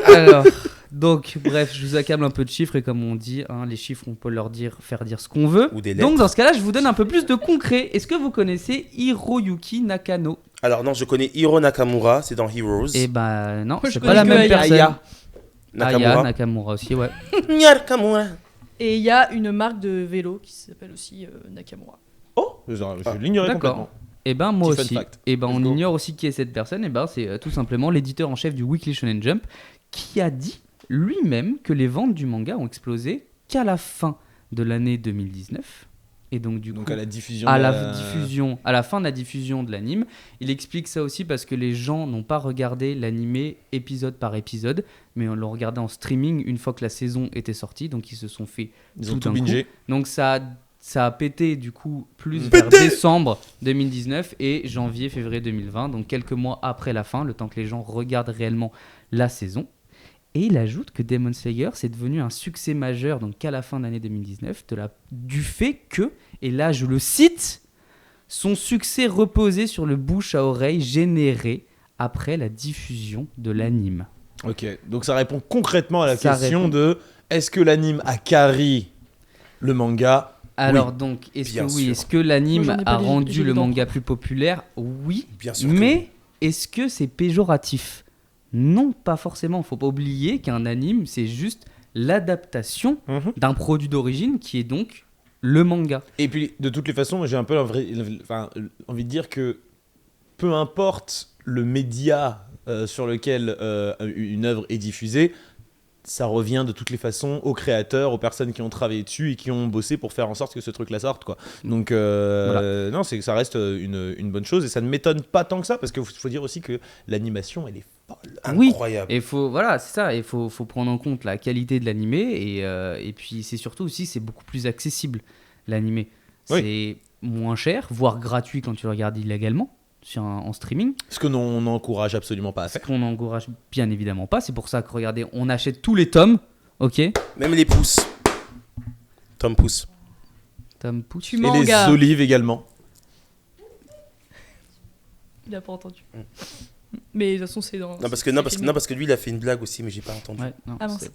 Alors, donc, bref, je vous accable un peu de chiffres et comme on dit, hein, les chiffres, on peut leur faire dire ce qu'on veut. Ou des Donc, lettres. dans ce cas-là, je vous donne un peu plus de concret. Est-ce que vous connaissez Hiroyuki Nakano ? Alors, non, je connais Hiro Nakamura, c'est dans Heroes. Eh ben non, Moi, je c'est pas connais la que même Aya. personne. Aya. Nakamura. Nakamura aussi, ouais. Nakamura. Et il y a une marque de vélo qui s'appelle aussi Nakamura. Oh, je l'ignorais D'accord. complètement. Et ben moi Petit fun aussi. fact. Et ben Let's on go. ignore aussi qui est cette personne. Et ben c'est tout simplement l'éditeur en chef du Weekly Shonen Jump qui a dit lui-même que les ventes du manga ont explosé qu'à la fin de l'année 2019. Et donc du Donc coup à la diffusion. à de la diffusion, à la fin de la diffusion de l'anime, il explique ça aussi parce que les gens n'ont pas regardé l'animé épisode par épisode, mais on l'ont regardé en streaming une fois que la saison était sortie, donc ils se sont fait Ils ont tout tout d'un bingé. donc ça a pété du coup plus Pété vers décembre 2019 et janvier-février 2020, donc quelques mois après la fin, le temps que les gens regardent réellement la saison. Et il ajoute que Demon Slayer c'est devenu un succès majeur donc qu'à la fin de l'année 2019 du fait que, et là je le cite, son succès reposait sur le bouche à oreille généré après la diffusion de l'anime. Ok, donc ça répond concrètement à la Ça question répond. de est-ce que l'anime a carry le manga? Alors donc, est-ce bien que oui, sûr. est-ce que Moi, l'anime j'en ai pas a lu, rendu j'ai le lu dans manga le plus populaire? Oui, Bien sûr. que mais est-ce que c'est péjoratif? Non, pas forcément. Faut pas oublier qu'un anime, c'est juste l'adaptation Mhm. d'un produit d'origine qui est donc le manga. Et puis, de toutes les façons, j'ai un peu envie de dire que peu importe le média sur lequel une œuvre est diffusée, ça revient de toutes les façons aux créateurs, aux personnes qui ont travaillé dessus et qui ont bossé pour faire en sorte que ce truc-là sorte, quoi. Donc, non, ça reste une bonne chose et ça ne m'étonne pas tant que ça parce qu'il faut dire aussi que l'animation, elle est folle. Oui. Incroyable. Et voilà, c'est ça. Il faut prendre en compte la qualité de l'animé et puis c'est surtout aussi c'est beaucoup plus accessible l'animé. Oui. C'est moins cher, voire gratuit quand tu le regardes illégalement en streaming. Ce que l'on n'encourage absolument pas à Ce faire. qu'on n'encourage bien évidemment pas. C'est pour ça que regardez, on achète tous les tomes, ok. Même les pousses. Tom Pouce. Tom Pouce. Tu Et manga. les olives également. Il a pas entendu. Mais de toute façon, c'est dans. Non parce, que, c'est non, parce, que, filmé. non, parce que lui, il a fait une blague aussi, mais j'ai pas entendu. Ouais, non, Ah mince.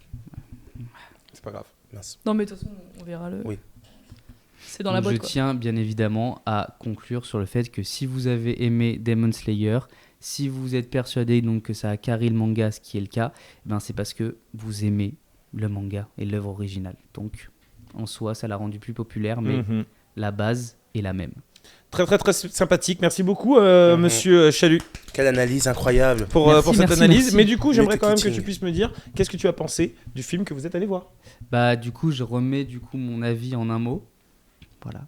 C'est pas grave. Mince. Non, mais de toute façon, on verra le. Oui. C'est dans la Donc, boîte. je Quoi. tiens bien évidemment à conclure sur le fait que si vous avez aimé Demon Slayer, si vous êtes persuadé donc que ça a carré le manga, ce qui est le cas, eh ben c'est parce que vous aimez le manga et l'œuvre originale. Donc en soi, ça l'a rendu plus populaire, mais Mhm. la base est la même. Très très très sympathique. Merci beaucoup, Mhm. monsieur Chalut, Quelle analyse incroyable. pour Merci, cette merci, analyse. merci. Mais du coup, j'aimerais Le quand même que ticketing. tu puisses me dire qu'est-ce que tu as pensé du film que vous êtes allé voir. Bah du coup, je remets du coup mon avis en un mot. Voilà.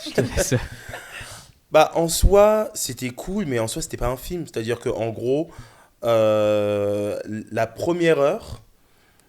Je te laisse. Bah, en soi, c'était cool, mais en soi, c'était pas un film. C'est-à-dire qu'en gros, la première heure,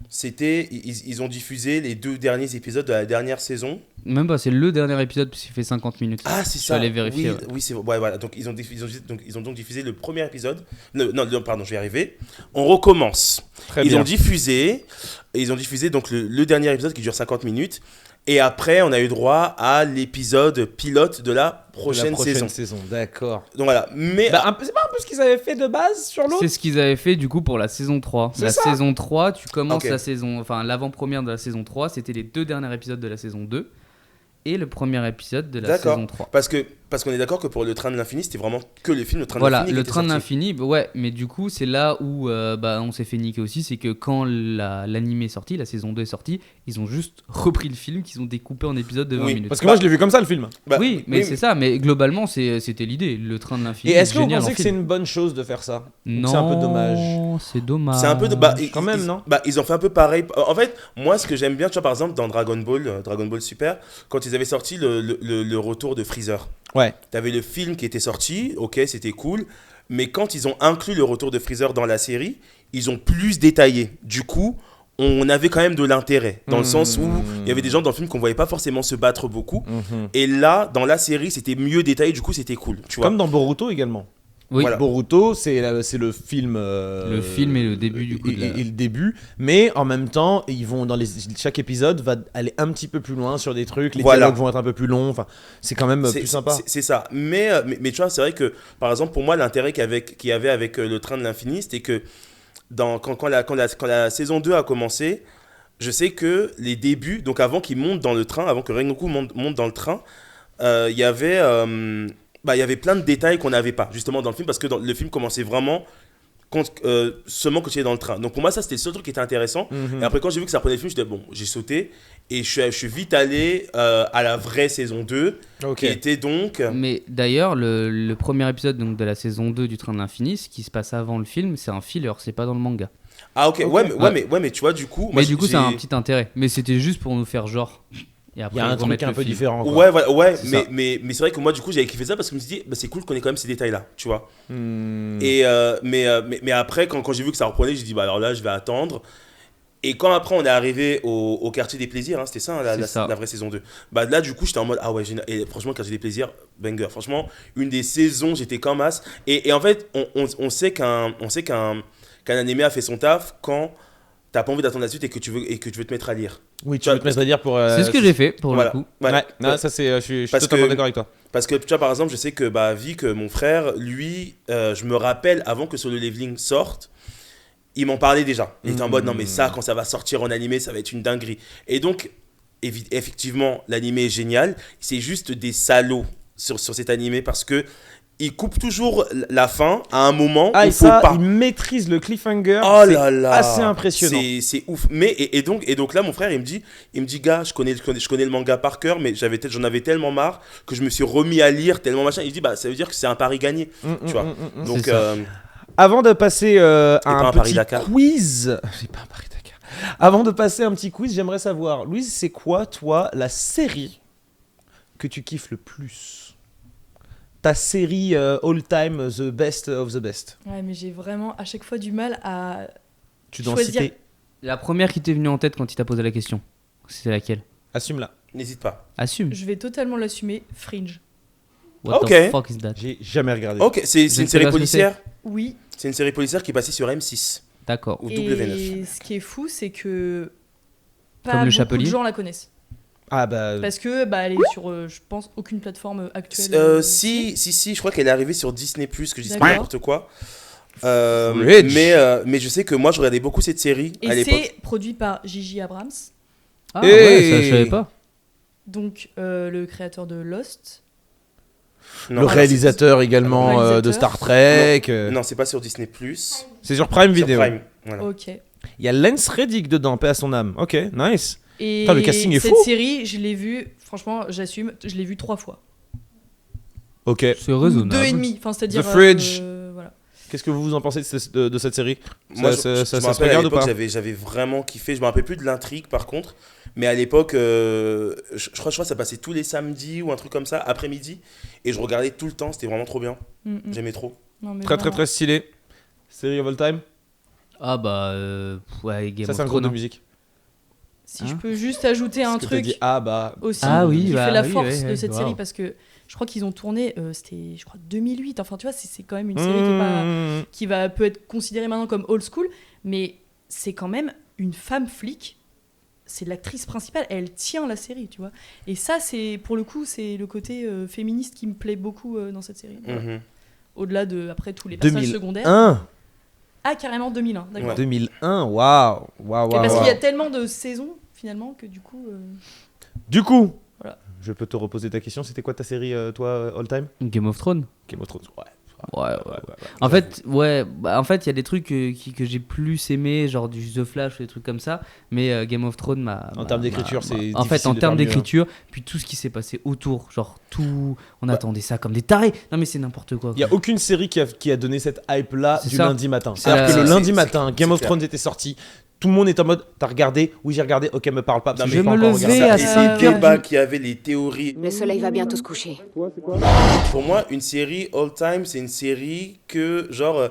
c'était. Ils ont diffusé les 2 derniers épisodes de la dernière saison. Même pas, c'est le dernier épisode puisqu'il fait 50 minutes. Ah, c'est Je ça. suis allé vérifier, Oui, ouais. oui c'est ouais, voilà. Donc, ils ont donc diffusé le premier épisode. Non, pardon, je vais y arriver. On recommence. Très Ils bien. ont diffusé donc le dernier épisode qui dure 50 minutes. Et après, on a eu droit à l'épisode pilote de la prochaine saison. D'accord. Donc voilà. Mais Bah, c'est pas un peu ce qu'ils avaient fait de base sur l'autre. C'est ce qu'ils avaient fait du coup pour la saison 3. C'est La ça. saison 3, tu commences Ok. la saison, enfin l'avant-première de la saison 3, c'était les 2 derniers épisodes de la saison 2. et le premier épisode de la D'accord. saison 3. Parce qu'on est d'accord que pour le train de l'infini, c'était vraiment que le film Le train de Voilà, l'infini. le train de l'infini, ouais, mais du coup, c'est là où on s'est fait niquer aussi, c'est que quand l'anime est sorti, la saison 2 est sortie, ils ont juste repris le film qu'ils ont découpé en épisodes de 20 Oui, minutes. Parce que moi je l'ai vu comme ça le film. oui, mais c'est ça, mais globalement, c'était l'idée, le train de l'infini. Et est-ce que vous génial pensez en que c'est film. une bonne chose de faire ça? Non, c'est un peu dommage. C'est dommage. C'est un peu de. Quand même, non? Ils ont fait un peu pareil. En fait, moi, ce que j'aime bien, tu vois, par exemple, dans Dragon Ball Super, quand ils avaient sorti le retour de Freezer, Ouais. t'avais le film qui était sorti, ok, c'était cool, mais quand ils ont inclus le retour de Freezer dans la série, ils ont plus détaillé. Du coup, on avait quand même de l'intérêt, dans le sens où il y avait des gens dans le film qu'on voyait pas forcément se battre beaucoup, et là, dans la série, c'était mieux détaillé, du coup, c'était cool, tu vois. Comme dans Boruto également. Oui, Voilà. Boruto, c'est le film. le film et le début du coup. Et le début, mais en même temps, ils vont chaque épisode va aller un petit peu plus loin sur des trucs. Les Voilà. dialogues vont être un peu plus longs. Enfin, c'est quand même plus sympa. C'est ça. Mais tu vois, c'est vrai que, par exemple, pour moi, l'intérêt qu'il y avait avec le train de l'infini, c'était que quand la saison 2 a commencé, je sais que les débuts, donc avant qu'il monte dans le train, avant que Rengoku monte dans le train, il y avait plein de détails qu'on n'avait pas, justement, dans le film, parce que le film commençait vraiment seulement quand il est dans le train. Donc pour moi, ça, c'était le seul truc qui était intéressant. Et après, quand j'ai vu que ça reprenait le film, j'étais bon, j'ai sauté. Et je suis vite allé à la vraie saison 2, Ok. qui était donc... Mais d'ailleurs, le premier épisode donc, de la saison 2 du Train de l'Infini, ce qui se passe avant le film, c'est un filler, c'est pas dans le manga. Ah ok, Ok. ouais, mais tu vois, du coup... moi, Mais du coup, j'ai- ça a un petit intérêt. Mais c'était juste pour nous faire genre. Et après, Il y a un truc remettre un le peu film. différent. quoi. Ouais, voilà, ouais, C'est ça. mais c'est vrai que moi, du coup, j'avais kiffé ça parce que je me suis dit, bah, c'est cool qu'on ait quand même ces détails-là, tu vois. Hmm. Mais après, quand j'ai vu que ça reprenait, j'ai dit, bah alors là, je vais attendre. Et quand après, on est arrivé au quartier des plaisirs, hein, c'était ça, C'est ça. la vraie saison 2. Bah là, du coup, j'étais en mode, ah ouais, génial. Et franchement, quartier des plaisirs, banger. Franchement, une des saisons, j'étais comme as. Et en fait, on sait qu'un animé a fait son taf quand t'as pas envie d'attendre la suite et que tu veux te mettre à lire. Oui, tu veux te mettre à dire pour. C'est ce que j'ai fait pour Voilà. le coup. Ouais, non, ça c'est. Je suis Parce totalement que- d'accord avec toi. Parce que, tu vois, par exemple, je sais que, Vic, mon frère, lui, je me rappelle, avant que Solo Leveling sorte, il m'en parlait déjà. Il était en mode, non, mais ça, quand ça va sortir en animé, ça va être une dinguerie. Et donc, effectivement, l'animé est génial. C'est juste des salauds sur cet animé parce que il coupe toujours la fin à un moment Ah, où et il faut ça, pas. il maîtrise le cliffhanger. Oh c'est là là, assez impressionnant. C'est ouf. Mais et donc là, mon frère, il me dit, gars, je connais le manga par cœur, mais j'en avais tellement marre que je me suis remis à lire tellement machin. Il dit, ça veut dire que c'est un pari gagné, tu vois. Donc C'est ça. Avant de passer à pas un un petit Paris-Dakar. quiz, j'ai pas un Paris-Dakar. Avant de passer à un petit quiz, j'aimerais savoir, Louise, c'est quoi, toi, la série que tu kiffes le plus? Ta série all-time, the best of the best. Ouais, mais j'ai vraiment à chaque fois du mal à. Tu dois en Choisir. citer. La première qui t'est venue en tête quand il t'a posé la question, c'était laquelle? Assume-la. n'hésite pas. Assume. Je vais totalement l'assumer. Fringe. What Ok. the fuck is that? J'ai jamais regardé. Ok, c'est Je une ne sais série pas ce que policière. Oui. C'est une série policière qui est passée sur M6 D'accord. ou Et W9. ce qui est fou, c'est que pas Comme le beaucoup Chapelier. de gens la connaissent. Ah bah. Parce que elle est sur, je pense, aucune plateforme actuelle. Si, je crois qu'elle est arrivée sur Disney+, que je dis D'accord. n'importe quoi. Rich. Mais je sais que moi, je regardais beaucoup cette série à Et l'époque. c'est produit par J.J. Abrams, Ah Hey. ouais, ça je savais pas. donc le créateur de Lost. Non, Le réalisateur également Le réalisateur. de Star Trek. Non, c'est pas sur Disney+. C'est sur Prime Sur Video. Prime. Voilà. Ok. Il y a Lance Reddick dedans, paix à son âme. Ok, nice. Et Putain, le casting est cette fou. série, je l'ai vue, franchement, j'assume, je l'ai vue 3 fois. Ok. C'est Ou raisonnable. 2,5, enfin c'est-à-dire. The Fridge. Voilà. Qu'est-ce que vous en pensez de cette série? Moi, Ça je me se rappelle, à regarde ou l'époque, pas? j'avais vraiment kiffé. Je me rappelle plus de l'intrigue, par contre. Mais à l'époque, je crois que ça passait tous les samedis ou un truc comme ça, après-midi. Et je regardais tout le temps. C'était vraiment trop bien. J'aimais trop. Non, mais Très très vraiment. très stylé. Série of all time. Ah bah ouais, Game Ça of c'est un gros Thrones. de hein. musique. Si je peux juste ajouter un Parce que t'as truc dit, ah bah. aussi, Ah oui, qui bah fait la oui, force ouais, de ouais, cette wow. série, parce que je crois qu'ils ont tourné, c'était, je crois, 2008. Enfin, tu vois, c'est quand même une série qui, est pas, Mmh. peut être considérée maintenant comme old school, mais c'est quand même une femme flic. C'est l'actrice principale, elle tient la série, tu vois. Et ça, c'est pour le coup, c'est le côté féministe qui me plaît beaucoup dans cette série. Voilà. Mhm. Au-delà de après tous les personnages secondaires. 2001. Ah, carrément 2001, d'accord. Ouais. 2001. Waouh. Et parce qu'il y a tellement de saisons finalement que du coup. Du coup, Voilà. je peux te reposer ta question. C'était quoi ta série, toi, all time? Game of Thrones. Game of Thrones. Ouais. Ouais. En fait, il y a des trucs que j'ai plus aimé, genre du The Flash ou des trucs comme ça, mais Game of Thrones En termes d'écriture, c'est en fait, difficile en de termes faire mieux, d'écriture, puis tout ce qui s'est passé autour, genre tout, on attendait ça comme des tarés. Non mais c'est n'importe quoi. Il n'y a aucune série qui a donné cette hype-là C'est du ça. lundi matin. C'est Alors que la- le lundi c'est- matin, Game c'est of clair. Thrones était sorti. Tout le monde est en mode, t'as regardé? Oui, j'ai regardé. Ok, me parle pas. Parce Non, que mais j'ai pas je me encore levais regardé. à Et 5 les heures débats qu'il y avait, les théories. Le soleil va bientôt se coucher. Pour moi, une série all time, c'est une série que, genre,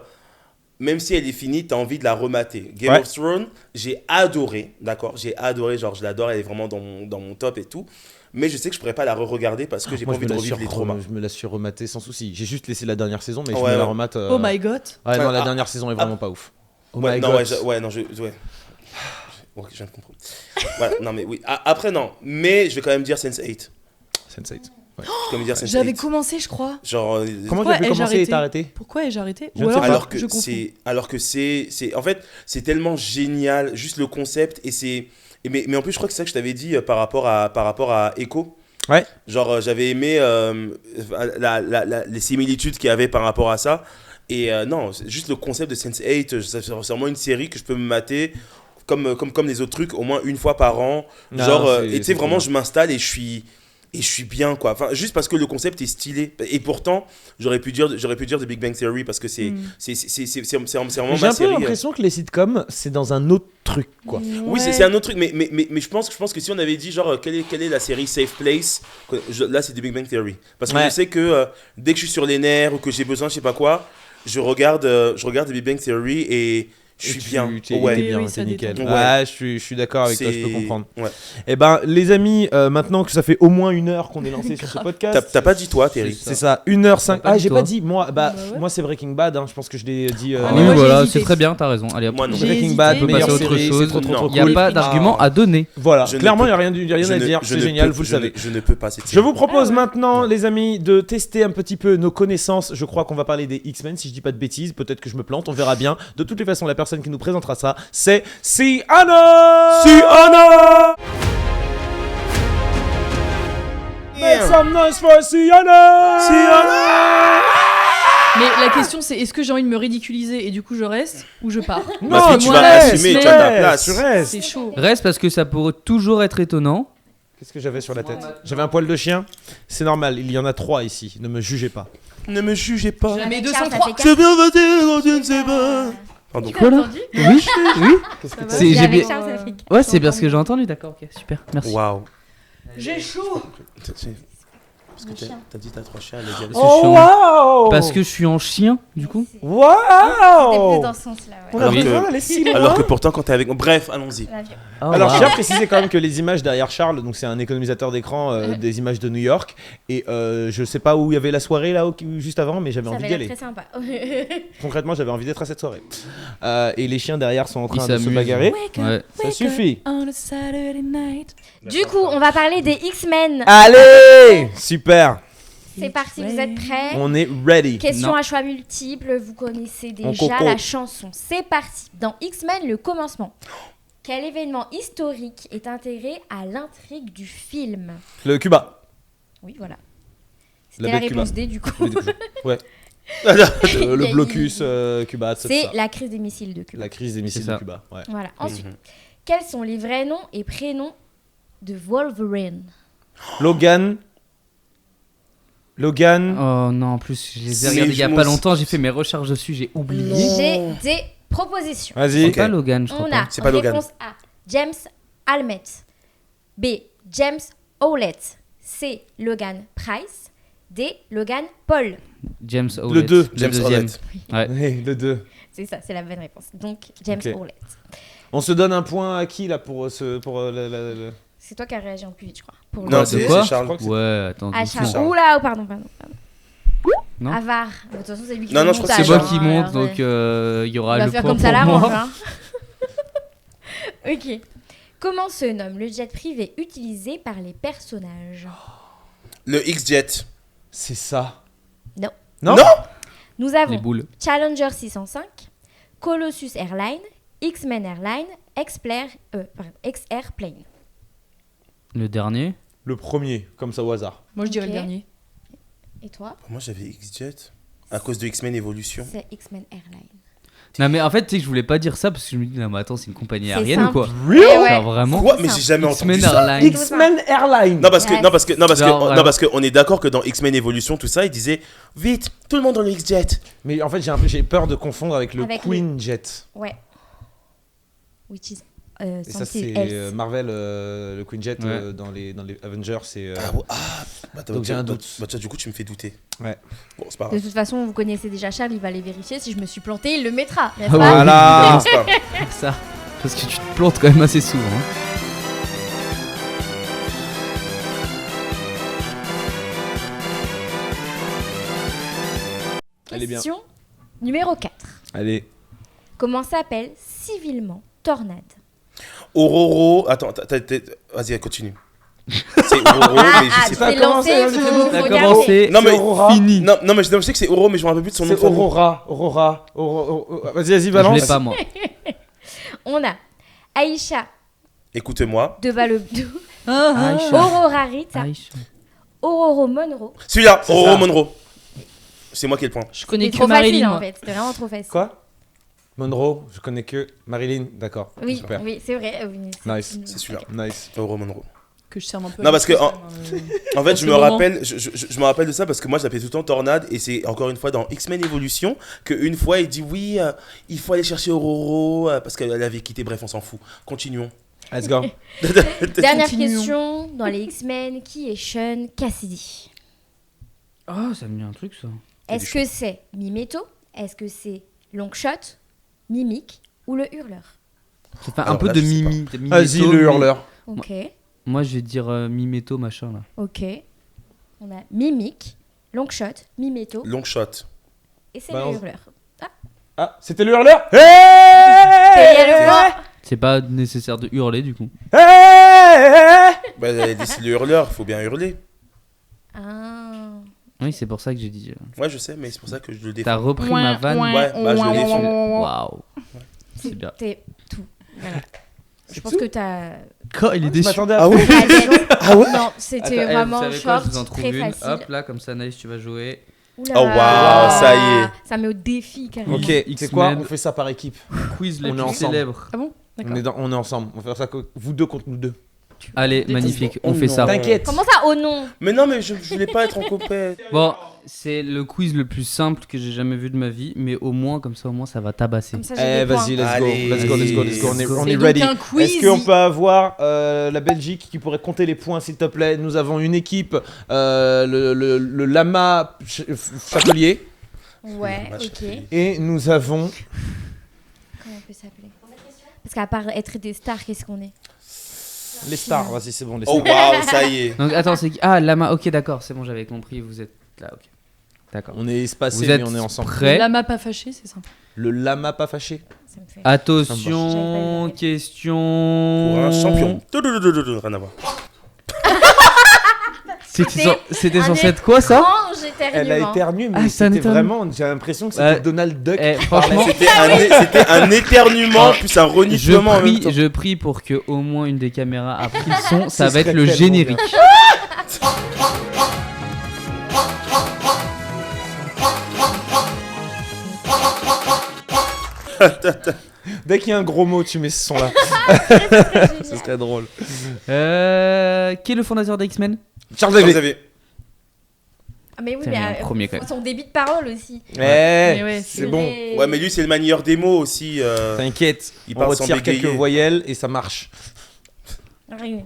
même si elle est finie, t'as envie de la remater. Game Ouais. of Thrones, j'ai adoré, d'accord? J'ai adoré, genre, je l'adore, elle est vraiment dans mon top et tout. Mais je sais que je pourrais pas la re-regarder parce que j'ai pas Moi, envie de revivre les traumas. je me la suis rematé sans souci. J'ai juste laissé la dernière saison, mais je Ouais, me la ouais. remate. Oh my god. Ouais, non, la Ah, dernière saison est vraiment pas ouf. Oh Ouais, my non, god. ouais. Ok, je viens de comprendre. Voilà, non, mais oui. Après, non. Mais je vais quand même dire Sense8. Sense8. Je vais quand même dire Sense8. J'avais commencé, je crois. Genre, Comment Pourquoi tu as pu ai-je commencer et arrêté t'as arrêté? Pourquoi ai-je arrêté? Je Ou ne sais alors pas. alors que c'est en fait c'est tellement génial juste le concept mais en plus je crois que c'est ça que je t'avais dit par rapport à Echo. Ouais. Genre j'avais aimé les similitudes qu'il y avait par rapport à ça et non, c'est juste le concept de Sense8, c'est vraiment une série que je peux me mater comme les autres trucs au moins une fois par an. Non, Genre c'est- et tu sais c'est vraiment trop je m'installe et je suis bien quoi. Enfin juste parce que le concept est stylé et pourtant j'aurais pu dire The Big Bang Theory parce que c'est vraiment J'ai ma un peu série. l'impression que les sitcoms, c'est dans un autre truc, quoi. Oui, c'est un autre truc, mais je pense que si on avait dit genre quelle est la série Safe Place, là c'est The Big Bang Theory. Parce que Ouais. je sais que dès que je suis sur les nerfs ou que j'ai besoin je sais pas quoi, je regarde The Big Bang Theory et je suis bien. T'es Ouais. bien, Oui, t'es ça nickel. détend. Ouais, je suis d'accord avec toi, je peux C'est- comprendre. Ouais. Eh ben, les amis, maintenant que ça fait au moins 1 heure qu'on est lancé sur ce podcast. T'as pas dit toi, Terry. C'est ça, 1h05. T'as pas Ah, dit j'ai toi. pas dit. Moi, Bah ouais. moi c'est Breaking Bad. Hein, je pense que je l'ai dit. Ah, Oui, mais moi, j'ai voilà, hésité. c'est très bien, t'as raison. Allez hop. Moi non. J'ai Breaking hésité. Bad, On peut meilleure passer à autre série, chose. c'est trop, trop, Non. trop Il n'y a cool. pas d'argument à donner. Voilà, Je ne clairement, il peux- n'y a rien à dire. C'est génial, vous le savez. Je ne peux pas cette Je série. vous propose maintenant, les amis, de tester un petit peu nos connaissances. Je crois qu'on va parler des X-Men, si je dis pas de bêtises. Peut-être que je me plante, on verra bien. De toutes les façons, la personne qui nous présentera ça, c'est Sienna. Make some noise for Sienna. Mais la question c'est est-ce que j'ai envie de me ridiculiser et du coup je reste ou je pars? Parce que tu moi, vas reste, assumer, mais- tu as ta place. Tu restes. C'est chaud. Reste parce que ça pourrait toujours être étonnant. Qu'est-ce que j'avais sur la tête? J'avais un poil de chien. C'est normal, il y en a 3 ici. Ne me jugez pas. Ne me jugez pas. Mais Charles, 203. ça fait C'est bien voté quand je ne sais pas. Pardon. Quoi là? Oui, oui. Qu'est-ce que Ça t'as va. C'est- j'ai Avec bien- Charles, ça fait quatre. Ouais, c'est bien ce que j'ai entendu, d'accord, ok, super, merci. Waouh. J'ai chaud. Parce que t'as dit t'as 3 chiens, elle a dit. Parce que je suis en- wow! Parce que je suis en chien, du coup. C'était Waouh! plus dans ce sens-là, On ouais. a Alors vu, que- voilà, les si loin. Alors que pourtant quand t'es avec. Bref, allons-y. L'avion. Oh, Alors, wow. je tiens à préciser quand même que les images derrière Charles, donc c'est un économisateur d'écran, des images de New York, et je sais pas où il y avait la soirée là, juste avant, mais j'avais Ça envie avait d'y l'air aller. très sympa. Concrètement, j'avais envie d'être à cette soirée. Et les chiens derrière sont en train Ils de se s'amusent. bagarrer. Ouais. Ça suffit. On a Saturday night. Du coup, on va parler des X-Men. Allez! Super! C'est parti, vous êtes prêts? On est ready. Question Non. à choix multiples, vous connaissez En déjà coco. la chanson. C'est parti. Dans X-Men, le commencement. Quel événement historique est intégré à l'intrigue du film? Le Cuba. Oui, voilà. La C'était la baie de réponse Cuba. D, du coup. Ouais. Il y Le a- blocus Cuba, tout C'est ça. la crise des missiles de Cuba. La crise des missiles C'est ça. de Cuba. Ouais. Voilà. Ensuite, Mhm. quels sont les vrais noms et prénoms de Wolverine? Logan. Oh non, en plus, je les ai C'est regardés il y a juste pas mon- longtemps, j'ai fait mes recherches dessus, j'ai oublié. J'ai des propositions. Vas-y. C'est pas Logan, je crois On pas. a C'est pas Logan. réponse A, James Almet. B, James Howlett. C, Logan Price. D, Logan Paul. James Howlett. deux, le James deuxième. Howlett. Ouais. Hey, le 2. C'est ça, c'est la bonne réponse. Donc, James Ok. Howlett. On se donne un point à qui là pour le- C'est toi qui as réagi en plus vite, je crois. Pour Non, le- c'est quoi Charles. crois que c'est- Ouais, attends. Ah, doucement. Charles. Oula, oh, pardon. Non. Avare. De toute façon, c'est lui qui Non, fait non, le je crois que C'est montage, moi Charles. qui hein, monte, alors, donc ouais. il y On aura va le faire point comme ça pour l'arrange. moi. Hein. Ok. Comment se nomme le jet privé utilisé par les personnages? Le X-Jet. C'est ça. Non. Non. Nous Les avons boules. Challenger 605, Colossus Airlines, X-Men Airlines, XR Plane. Le dernier. Le premier, comme ça au hasard. Moi, je dirais Ok. le dernier. Et toi? Moi, j'avais X-Jet. À cause de X-Men Evolution. C'est X-Men Airlines. Non, mais en fait, tu sais que je voulais pas dire ça parce que je me dis, non, mais attends, c'est une compagnie C'est aérienne ou simple. quoi Eh ouais. Genre vraiment Quoi? Mais j'ai jamais X-Men entendu ça. Airlines. X-Men Airlines. Non parce que Ouais. non parce que non parce que Genre, non vraiment. parce que on est d'accord que dans X-Men Evolution tout ça, ils disaient vite tout le monde dans le X-Jet. Mais en fait, j'ai peur de confondre avec le Avec Queen Jet. Ouais. Which is Et ça, something c'est else. Marvel, le Queen Jet Ouais. dans les Avengers. C'est. Donc j'ai un doute. du coup tu me fais douter. Ouais. Bon c'est pas De grave. toute façon, vous connaissez déjà Charles, il va aller vérifier. Si je me suis planté, il le mettra. N'est-ce Ah pas? Voilà. Non, c'est pas grave. ça. Parce que tu te plantes quand même assez souvent. Hein. Elle est bien. Question numéro 4. Allez. Comment s'appelle civilement Tornade? Auroro, attends, vas-y, continue. C'est Auroro, mais je sais tu pas. t'es lancé, commencé, faut Ça a regarder. commencé, Non, mais c'est Aurora. fini. Non, mais je sais que c'est Auroro, mais je me rappelle plus de son nom de C'est famille. Aurora. Vas-y, Je balance. l'ai pas moi. On a Aïcha Écoute-moi. de Valebdo, Aïcha. Aurora Rita, Aïcha. Aurora Monroe. Celui-là, C'est Auroro ça. Monroe. C'est moi qui ai le point. Je connais C'était que trop facile Marilyn. en moi. fait, c'était vraiment trop facile. Quoi Monroe, je connais que Marilyn, d'accord. Oui, Super. oui, c'est vrai. Oui, Nice. C'est celui-là. Nice. Auroro Monroe. Que je serve un peu. Non, à parce que l'esprit, En fait, En je ce me moment. rappelle, je me rappelle de ça parce que moi, je l'appelais tout le temps Tornade et c'est encore une fois dans X-Men Evolution qu'une fois, il dit oui, il faut aller chercher Auroro parce qu'elle avait quitté. Bref, on s'en fout. Continuons. Let's go. Dernière Continuons. question. Dans les X-Men, qui est Sean Cassidy? Oh, ça me dit un truc ça. Est-ce que c'est Mimeto? Est-ce que c'est Longshot, Mimic ou le Hurleur? Ça fait un Alors peu là, de je sais Mimi. de Vas-y, Mimeto, le mais- hurleur. Ok, Moi, je vais dire Mimeto machin là. ok. On a Mimic, Longshot, Mimeto Long shot. et c'est Balance. le Hurleur. Ah, c'était le hurleur. Et il y a le point. C'est pas nécessaire de hurler du coup. Bah, elle a dit c'est le hurleur, faut bien hurler. Ah. Oui, c'est pour ça que j'ai dit. Ouais, je sais, mais c'est pour ça que je le défends. T'as repris ma vanne. Ouais, bah, je le défends. Waouh. C'est bien. C'était tout. Voilà. Je pense que t'as. Quoi, il est Je déçu. m'attendais Ah à oui. Ah ouais. Non, c'était Attends, vraiment vous savez quoi, short, je vous en trouve très une. facile. Hop là, comme ça, Naïs, tu vas jouer. Oula. Oh, waouh, ça y est. Ça met au défi carrément. Ok, tu sais quoi X-Men. On fait ça par équipe. Quiz les On est plus ensemble. célèbres. Ah bon? D'accord. On est ensemble. On va faire ça vous deux contre nous deux. Allez, magnifique, on fait ça. T'inquiète. Comment ça, oh non? Mais non, mais je voulais pas être en compète. Bon, c'est le quiz le plus simple que j'ai jamais vu de ma vie, mais au moins, comme ça, au moins, ça va tabasser. Comme ça, j'ai Eh, des points. vas-y, let's go. Allez. Let's go, let's go, let's go. On est, on C'est est donc ready. un quiz. Est-ce qu'on peut avoir la Belgique qui pourrait compter les points, s'il te plaît? Nous avons une équipe, le Lama Chapelier, Ouais, Dommage. ok. et nous avons Comment on peut s'appeler? Parce qu'à part être des stars, qu'est-ce qu'on est? les stars. Vas-y, c'est bon, les Oh stars. waouh, ça y est. Donc, attends, c'est qui? Ah, Lama, ok, d'accord, c'est bon, j'avais compris, vous êtes là, ok. D'accord. On est espacés, Vous mais êtes on est ensemble. prêts? Lama pas fâché, c'est sympa. Le Lama pas fâché. Ça me fait. Attention, J'avais question. Pour un champion. Rien à voir. C'était un censé être quoi ça? Étrange Elle a éternuement. éternué, mais Ah, c'est un c'était éternuement. vraiment. J'ai l'impression que c'était Ouais. Donald Duck. Eh, qui parlait. franchement, C'était un éternuement plus un reniflement en même temps. je prie pour que au moins une des caméras a pris le son, ça Ce va être serait le tellement générique. Dès qu'il y a un gros mot, tu mets ce son-là. Ce serait drôle. Qui est le fondateur d'X-Men? Charles Vous David. avez. Ah, mais oui, Putain, mais il y a un premier, quand même. son débit de parole aussi. Eh, ouais, c'est bon. Ouais, mais lui, c'est le manieur des mots aussi. T'inquiète, Il on parle sans retire quelques bégayer. voyelles et ça marche. Rien.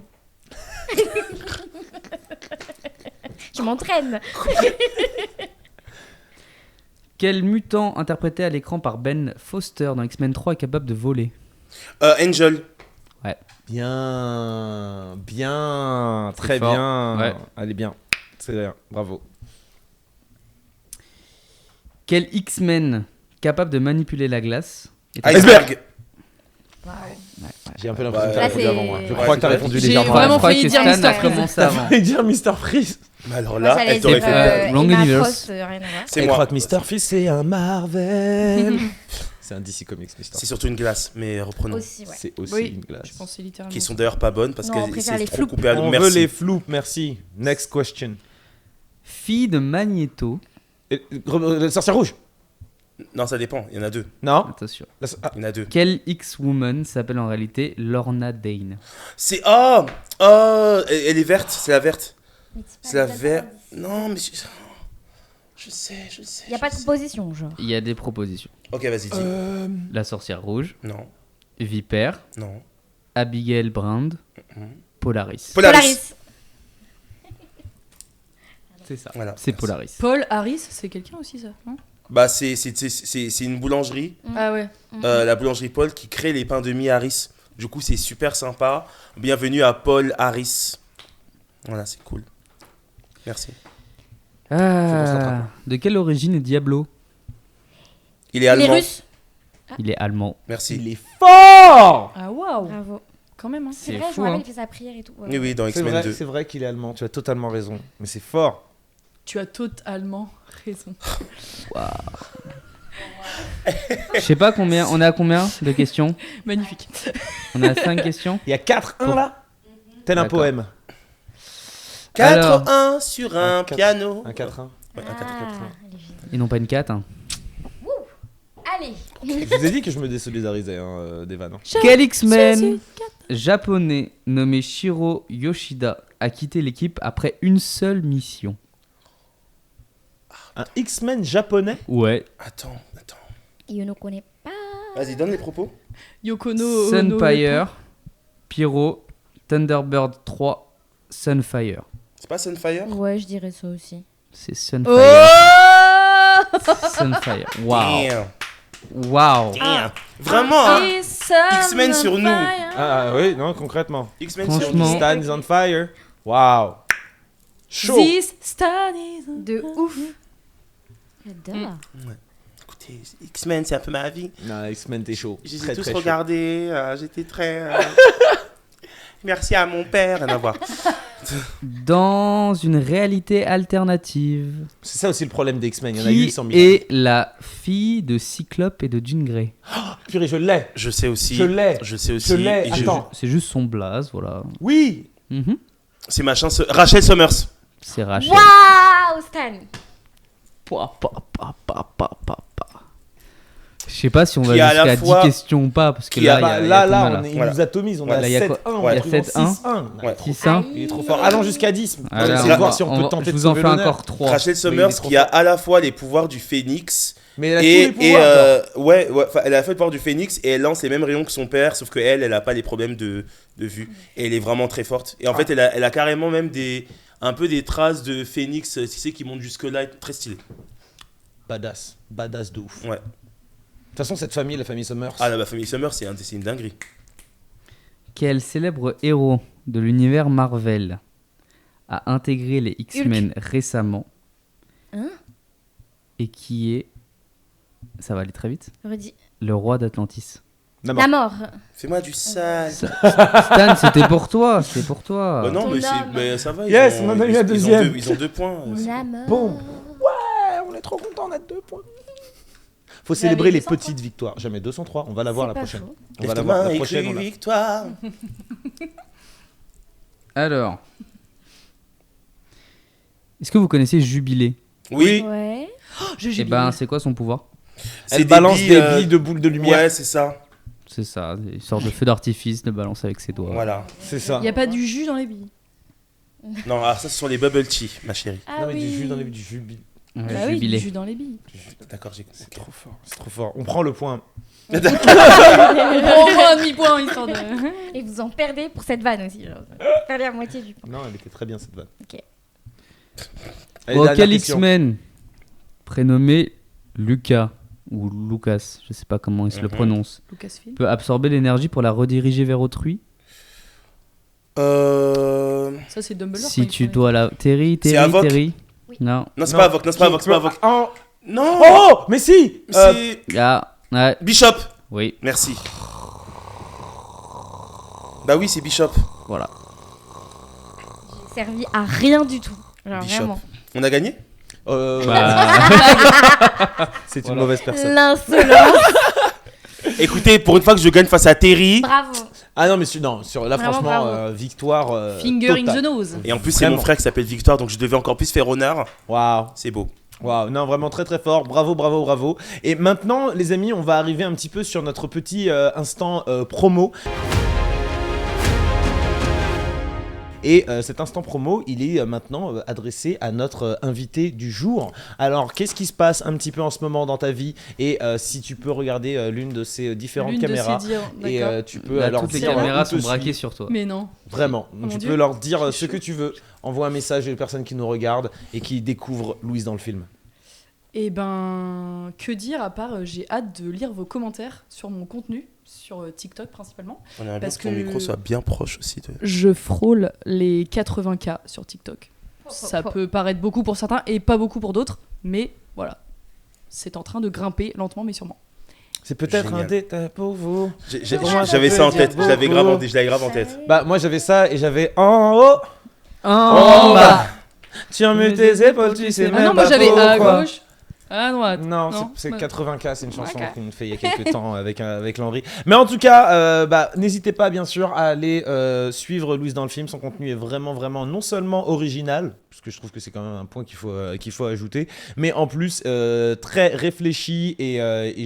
Je m'entraîne. Quel mutant interprété à l'écran par Ben Foster dans X-Men 3 est capable de voler? Angel. Bien, C'est très fort. bien. Ouais. Allez bien, c'est bien, bravo. Quel X-Men capable de manipuler la glace est Iceberg. J'ai un peu l'impression que Ouais. t'as Là, répondu c'est- avant moi. Je Ouais, crois que t'as c'est répondu J'ai légèrement. vraiment avant. Je crois failli que dire Stan Mr. a Freeze. commencé T'as avant. failli dire Mr. Freeze. Mais alors Moi, là, j'allais elle t'aurait dire, fait. Long Emma Universe. Frost, rien à voir. C'est Elle moi. croit que Mr. Freeze c'est un Marvel. C'est un DC Comics, Mister. C'est surtout une glace, mais reprenons. Aussi, ouais. C'est aussi Oui, une glace. Je pensais littéralement. Qui sont d'ailleurs pas bonnes parce Non, on que préfère c'est les trop floupes. coupé à l'eau. On Merci. veut les floupes, merci. Next question. Fille de Magneto. Sorcière rouge. Non, ça dépend, il y en a deux. Non. Attention. Il y en a deux. Quelle X-Woman s'appelle en réalité Lorna Dane? C'est. Oh, elle est verte, c'est la verte. Mais dis pas C'est la les verte. indices. Non, mais. Je sais. Il n'y a pas de proposition, genre. Il y a des propositions. Ok, vas-y, dis. La sorcière rouge, Non, Vipère, non. Abigail Brand, Polaris. Polaris. C'est ça. Voilà. C'est Merci. Polaris. Paul Harris, c'est quelqu'un aussi, ça, non? Bah, c'est une boulangerie, Ah ouais. la boulangerie Paul, qui crée les pains de mie Harris. Du coup, c'est super sympa. Bienvenue à Paul Harris. Voilà, c'est cool. Merci. Faut qu'on se rattrape. Ah, de quelle origine est Diablo? Il est Les allemand. Russes. Il est allemand. Merci. Il est fort. Ah waouh. Bravo. Quand même, hein. C'est C'est vrai, je fou, me rappelle, hein. il fait sa prière et tout. Ouais. Oui, oui, dans C'est X-Men vrai, 2. c'est vrai qu'il est allemand. Tu as totalement raison. Mais c'est fort. Tu as totalement raison. Je sais pas combien. On est à combien de questions? Magnifique. On a 5 questions. Il y a 4-1 là. Tel un D'accord. poème. 4-1 sur un Un 4. piano. Un 4-1. Ouais, un 4-4. les filles. Et non pas une 4. Hein. Allez. Je vous ai dit que je me désolidarisais des vannes. Quel X-Men japonais nommé Shiro Yoshida a quitté l'équipe après une seule mission? Un X-Men japonais. Ouais. Attends. Je ne connais pas. Vas-y, donne les propos. Yokono. Sunfire, Pyro, Thunderbird 3, Sunfire. C'est pas Sunfire? Ouais, je dirais ça aussi. C'est Sunfire. Oh. Sunfire. Waouh. Damn. Waouh. Damn. Vraiment, hein. X-Men sur nous. Ah oui, non, concrètement. X-Men sur Franchement. nous. Stan is on fire. Waouh. Chaud. This Stan is De ouf. J'adore. Écoutez, X-Men, c'est un peu ma vie. Non, X-Men, t'es chaud. Je les Très, ai tous très chaud. regardés. J'étais très. Merci à mon père. Rien à voir. Dans une réalité alternative, C'est ça aussi le problème des X-Men. Il y en a qui 800 000. est la fille de Cyclope et de Jean Grey? Purée, je l'ai. Je sais aussi. Je l'ai. Je sais aussi. Je l'ai. et Attends. C'est juste son blaze, voilà. Oui. Mhm. C'est ma chance. Rachel Summers. C'est Rachel. Waouh, Stan. Pa, pa, pa, pa, pa, pa, pa. Je sais pas si on va Qui a à la jusqu'à 10 fois- questions ou pas, parce que qui là, a- il y a, il y a Là, combien, là, il Voilà. nous atomise. On Ouais, a là, il y a quoi 7-1. Il y On a a trouvé 7-1. 6-1. Ouais. 6-1. Il est trop fort. Allons jusqu'à 10. Voilà, On va on voir va- si on peut tenter je de vous en sauver fais l'honneur. encore 3. Rachel Mais il Summers est trop qui a fort. à la fois les pouvoirs du Phénix Mais elle a et, tous les pouvoirs. ouais, enfin, elle a fait le pouvoir du Phénix et elle lance les mêmes rayons que son père, sauf que elle a pas les problèmes de vue et elle est vraiment très forte. Et en fait, elle a carrément même un peu des traces de Phénix, tu sais, qui montent jusque là, très stylé. Badass. Badass de ouf. Ouais. De toute façon, cette famille, la famille Summers. Ah, la famille Summers, c'est une dinguerie. Quel célèbre héros de l'univers Marvel a intégré les X-Men récemment Hein et qui est, ça va aller très vite, Redis. le roi d'Atlantis? Namor. La mort. Fais-moi du sale. Stan, c'était pour toi, c'était pour toi. Bah non, Ton mais, homme. mais ça va. Yes, on en a eu un deuxième. Ils ont 2 points. La mort. Bon. Ouais, on est trop content, on a 2 points. Faut célébrer les petites victoires. Jamais 203. On va la voir C'est la pas prochaine. faux. On va la voir la Laisse-moi prochaine. écrire on l'a. victoire. Alors, est-ce que vous connaissez Jubilé? Oui, Ouais. Eh ben, c'est quoi son pouvoir? c'est Elle balance des billes, billes de boules de lumière. Ouais, c'est ça. C'est ça, une sorte de feu d'artifice, de balance avec ses doigts. Voilà. C'est ça. Il n'y a pas du jus dans les billes. Non, ah, ça, ce sont les bubble tea, ma chérie. Ah Non, mais oui. du jus dans les du jus. Ouais, Ah Bah oui, Jubilé. du jus dans les billes. D'accord, j'ai compris. C'est trop fort. C'est trop fort. On prend le point. Au moins un demi-point, histoire de... Et vous en perdez pour cette vanne aussi. Genre. Perdez la moitié du point. Non, elle était très bien cette vanne. Ok. Allez, Bon, dernière quel question. X-Men prénommé Lucas ou Lucas, je sais pas comment il se le Mhm. prononce, Lucasfilm. peut absorber l'énergie pour la rediriger vers autrui? Ça, c'est Dumbledore. Si quand il tu fait- dois la... Terry, Avoc. Terry Oui. Non. Non, c'est Non. pas Avoc, non, c'est pas Avoc, c'est pas Avoc. Oh, Non oh, mais si. C'est Ah, ouais, Bishop. oui, Merci. Bah oui, c'est Bishop. voilà. J'ai servi à rien du tout. Genre Bishop. vraiment. On a gagné Bah, c'est une mauvaise personne. L'insolence. Écoutez, pour une fois que je gagne face à Terry. Bravo. Ah non, mais là, Vraiment, franchement, bravo. victoire. Finger in totale. the nose. Et en plus, c'est mon Vraiment. frère qui s'appelle Victor, donc je devais encore plus faire honneur. Waouh. C'est beau. Waouh, non, vraiment très très fort. Bravo, bravo, bravo. Et maintenant, les amis, on va arriver un petit peu sur notre petit instant promo. Et cet instant promo, il est maintenant adressé à notre invité du jour. Alors, qu'est-ce qui se passe un petit peu en ce moment dans ta vie? Et si tu peux regarder l'une de ces différentes L'une caméras. de ces dires, Et d'accord. tu peux Là, leur toutes les dire caméras où te sont braquées suivre. sur toi. Mais non. Vraiment. Oh mon Tu Dieu. peux leur dire Je ce suis que tu veux. Envoie un message aux personnes qui nous regardent et qui découvrent Louise dans le film. Et ben, que dire à part j'ai hâte de lire vos commentaires sur mon contenu, sur TikTok principalement. On aimerait bien Parce que ton que- micro soit bien proche aussi. Je frôle les 80K sur TikTok. Ça peut paraître beaucoup pour certains et pas beaucoup pour d'autres, mais voilà. C'est en train de grimper lentement mais sûrement. C'est peut-être Génial. un détail pour vous. J'avais ça en tête, je l'avais beaucoup. grave en tête. Bah, moi j'avais ça et j'avais en haut. Oh, bah. Tiens, mets tes épaules, tu sais Ah même non, moi pas j'avais à pourquoi. gauche, à droite. Non, Non, c'est ouais. 80K, c'est une chanson Ok. qu'on fait il y a quelques temps avec Landry. Mais en tout cas, bah, n'hésitez pas bien sûr à aller suivre Louise dans le film. Son contenu est vraiment, vraiment non seulement original, parce que je trouve que c'est quand même un point qu'il faut ajouter, mais en plus très réfléchi et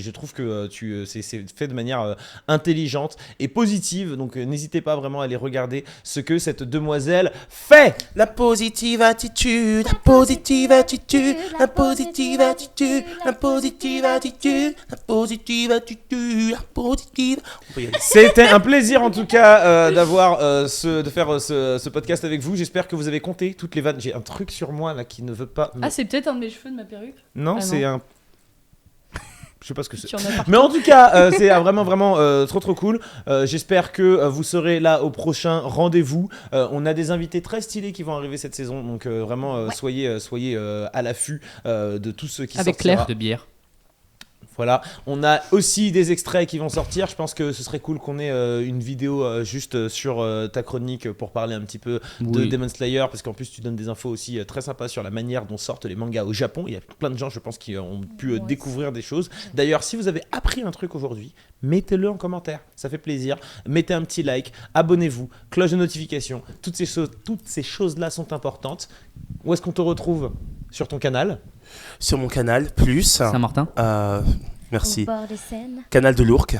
je trouve que c'est fait de manière intelligente et positive. Donc n'hésitez pas vraiment à aller regarder ce que cette demoiselle fait. La positive attitude, la positive attitude, la positive attitude, la positive attitude, la positive attitude, la positive. On peut y aller. C'était un plaisir en tout cas de faire ce podcast avec vous. J'espère que vous avez compté toutes les vannes. J'ai un truc sur moi là qui ne veut pas. Ah, c'est peut-être un de mes cheveux de ma perruque. non, ah, c'est non. un. Je sais pas ce que c'est. Tu en as partout. Mais en tout cas, c'est vraiment vraiment trop cool. J'espère que vous serez là au prochain rendez-vous. On a des invités très stylés qui vont arriver cette saison, donc vraiment soyez à l'affût de tout ce qui Avec sortira. Claire. de bière. Voilà, on a aussi des extraits qui vont sortir. Je pense que ce serait cool qu'on ait une vidéo juste sur ta chronique pour parler un petit peu de Oui. Demon Slayer, parce qu'en plus tu donnes des infos aussi très sympas sur la manière dont sortent les mangas au Japon. Il y a plein de gens, je pense, qui ont pu Ouais. découvrir des choses. D'ailleurs, si vous avez appris un truc aujourd'hui, mettez-le en commentaire, ça fait plaisir. Mettez un petit like, abonnez-vous, cloche de notification. Toutes ces choses-là sont importantes. Où est-ce qu'on te retrouve? Sur ton canal? Sur mon canal, plus. Saint-Martin. Merci. Au bord des scènes. Canal de l'Ourcq.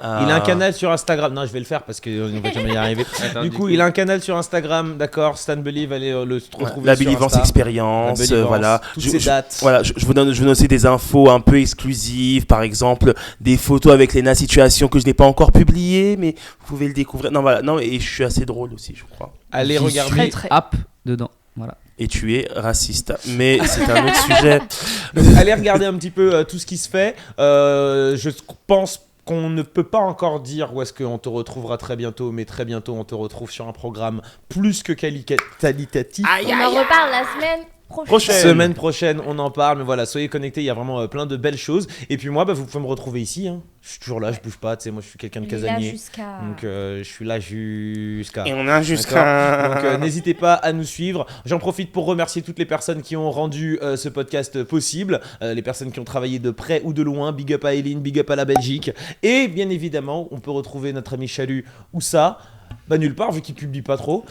Il a un canal sur Instagram. Non, je vais le faire parce qu'on ne va jamais y arriver. Du coup, il a un canal sur Instagram, d'accord. Stan Believe, allez le retrouver La sur Believance Insta. Experience, La Believance, voilà. toutes ces dates. Voilà, je vous donne aussi des infos un peu exclusives, par exemple des photos avec Lena Situation que je n'ai pas encore publiées, mais vous pouvez le découvrir. Non, voilà, non, et je suis assez drôle aussi, je crois. Allez J'y regarder. suis Très. app dedans. Voilà. Et tu es raciste, mais c'est un autre sujet. Donc, allez regarder un petit peu tout ce qui se fait. Je pense qu'on ne peut pas encore dire où est-ce qu'on te retrouvera très bientôt, mais très bientôt on te retrouve sur un programme plus que qualitatif. On en reparle la semaine prochaine. Semaine prochaine, on en parle, mais voilà, soyez connectés, il y a vraiment plein de belles choses. Et puis moi, bah, vous pouvez me retrouver ici, hein. Je suis toujours là, je bouge pas, tu sais, moi je suis quelqu'un de Il est là casanier. jusqu'à. Donc je suis là jusqu'à... Et on a jusqu'à. Donc n'hésitez pas à nous suivre. J'en profite pour remercier toutes les personnes qui ont rendu ce podcast possible, les personnes qui ont travaillé de près ou de loin. Big up à Eileen, big up à la Belgique. Et bien évidemment, on peut retrouver notre ami Chalut. Où ça? Bah nulle part vu qu'il publie pas trop.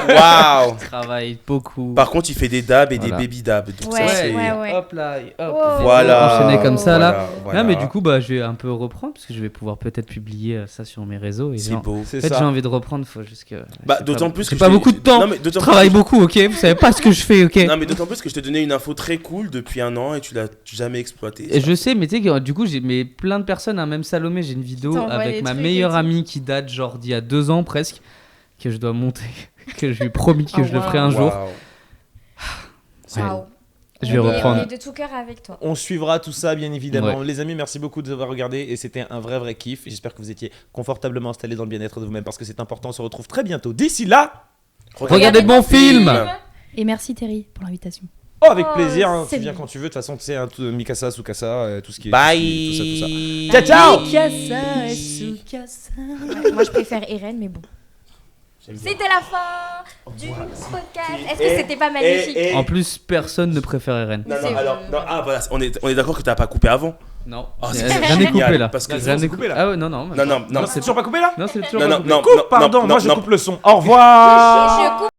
Waouh! Travaille beaucoup. Par contre, il fait des dabs et Voilà. des baby dabs. Donc Ouais, ça, c'est. ouais. Hop là, et hop. Oh. Voilà. Enchaîner comme ça là. Voilà. Non, mais du coup, bah, je vais un peu reprendre parce que je vais pouvoir peut-être publier ça sur mes réseaux. Et C'est genre- beau. C'est En fait, ça. j'ai envie de reprendre. Faut juste que. Bah, j'ai d'autant pas- plus que j'ai je pas t'ai- beaucoup de temps. Non, mais Je d'autant travaille plus- beaucoup, ok. Vous savez pas ce que je fais, ok. Non, mais d'autant plus que je t'ai donné une info très cool depuis un an et tu l'as jamais exploitée. Et je sais, mais tu sais que du coup, j'ai mais plein de personnes, hein, même Salomé, j'ai une vidéo T'envoies avec des ma trucs meilleure et tout. amie qui date genre d'il y a 2 ans presque, que je dois monter, que je lui ai promis que Oh, je le ferai wow. un jour. Waouh. Waouh. Je vais On est- reprendre. On est de tout cœur avec toi. On suivra tout ça bien évidemment. Ouais. Les amis, merci beaucoup de nous avoir regardé et c'était un vrai kiff. J'espère que vous étiez confortablement installés dans le bien-être de vous-même parce que c'est important. On se retrouve très bientôt. D'ici là, Regardez de bons films. Et merci Terry pour l'invitation. oh, avec Oh, plaisir, hein, c'est tu viens bien. quand tu veux. De toute façon, tu sais, hein, tout- Mikasa, Tsukasa, tout ce qui est. Bye. Tout ça. Ciao, ciao. Mikasa et Tsukasa. Moi, je préfère Eren, mais bon. C'était la fin du podcast. Est-ce que c'était pas magnifique? En plus, personne ne préférait Rennes. Non, C'est non, alors, vrai. non, voilà, on est d'accord que t'as pas coupé avant. Non. Oh, c'est Rien n'est coupé génial, là. parce que Là, Rien c'est n'est coupé, là. Ah ouais, non, non. Non, non, non, C'est toujours pas coupé là? Non, c'est toujours non, pas non, coupé. non, Coupe, non, pardon, non, moi je non, coupe le son. Au revoir. Je coupe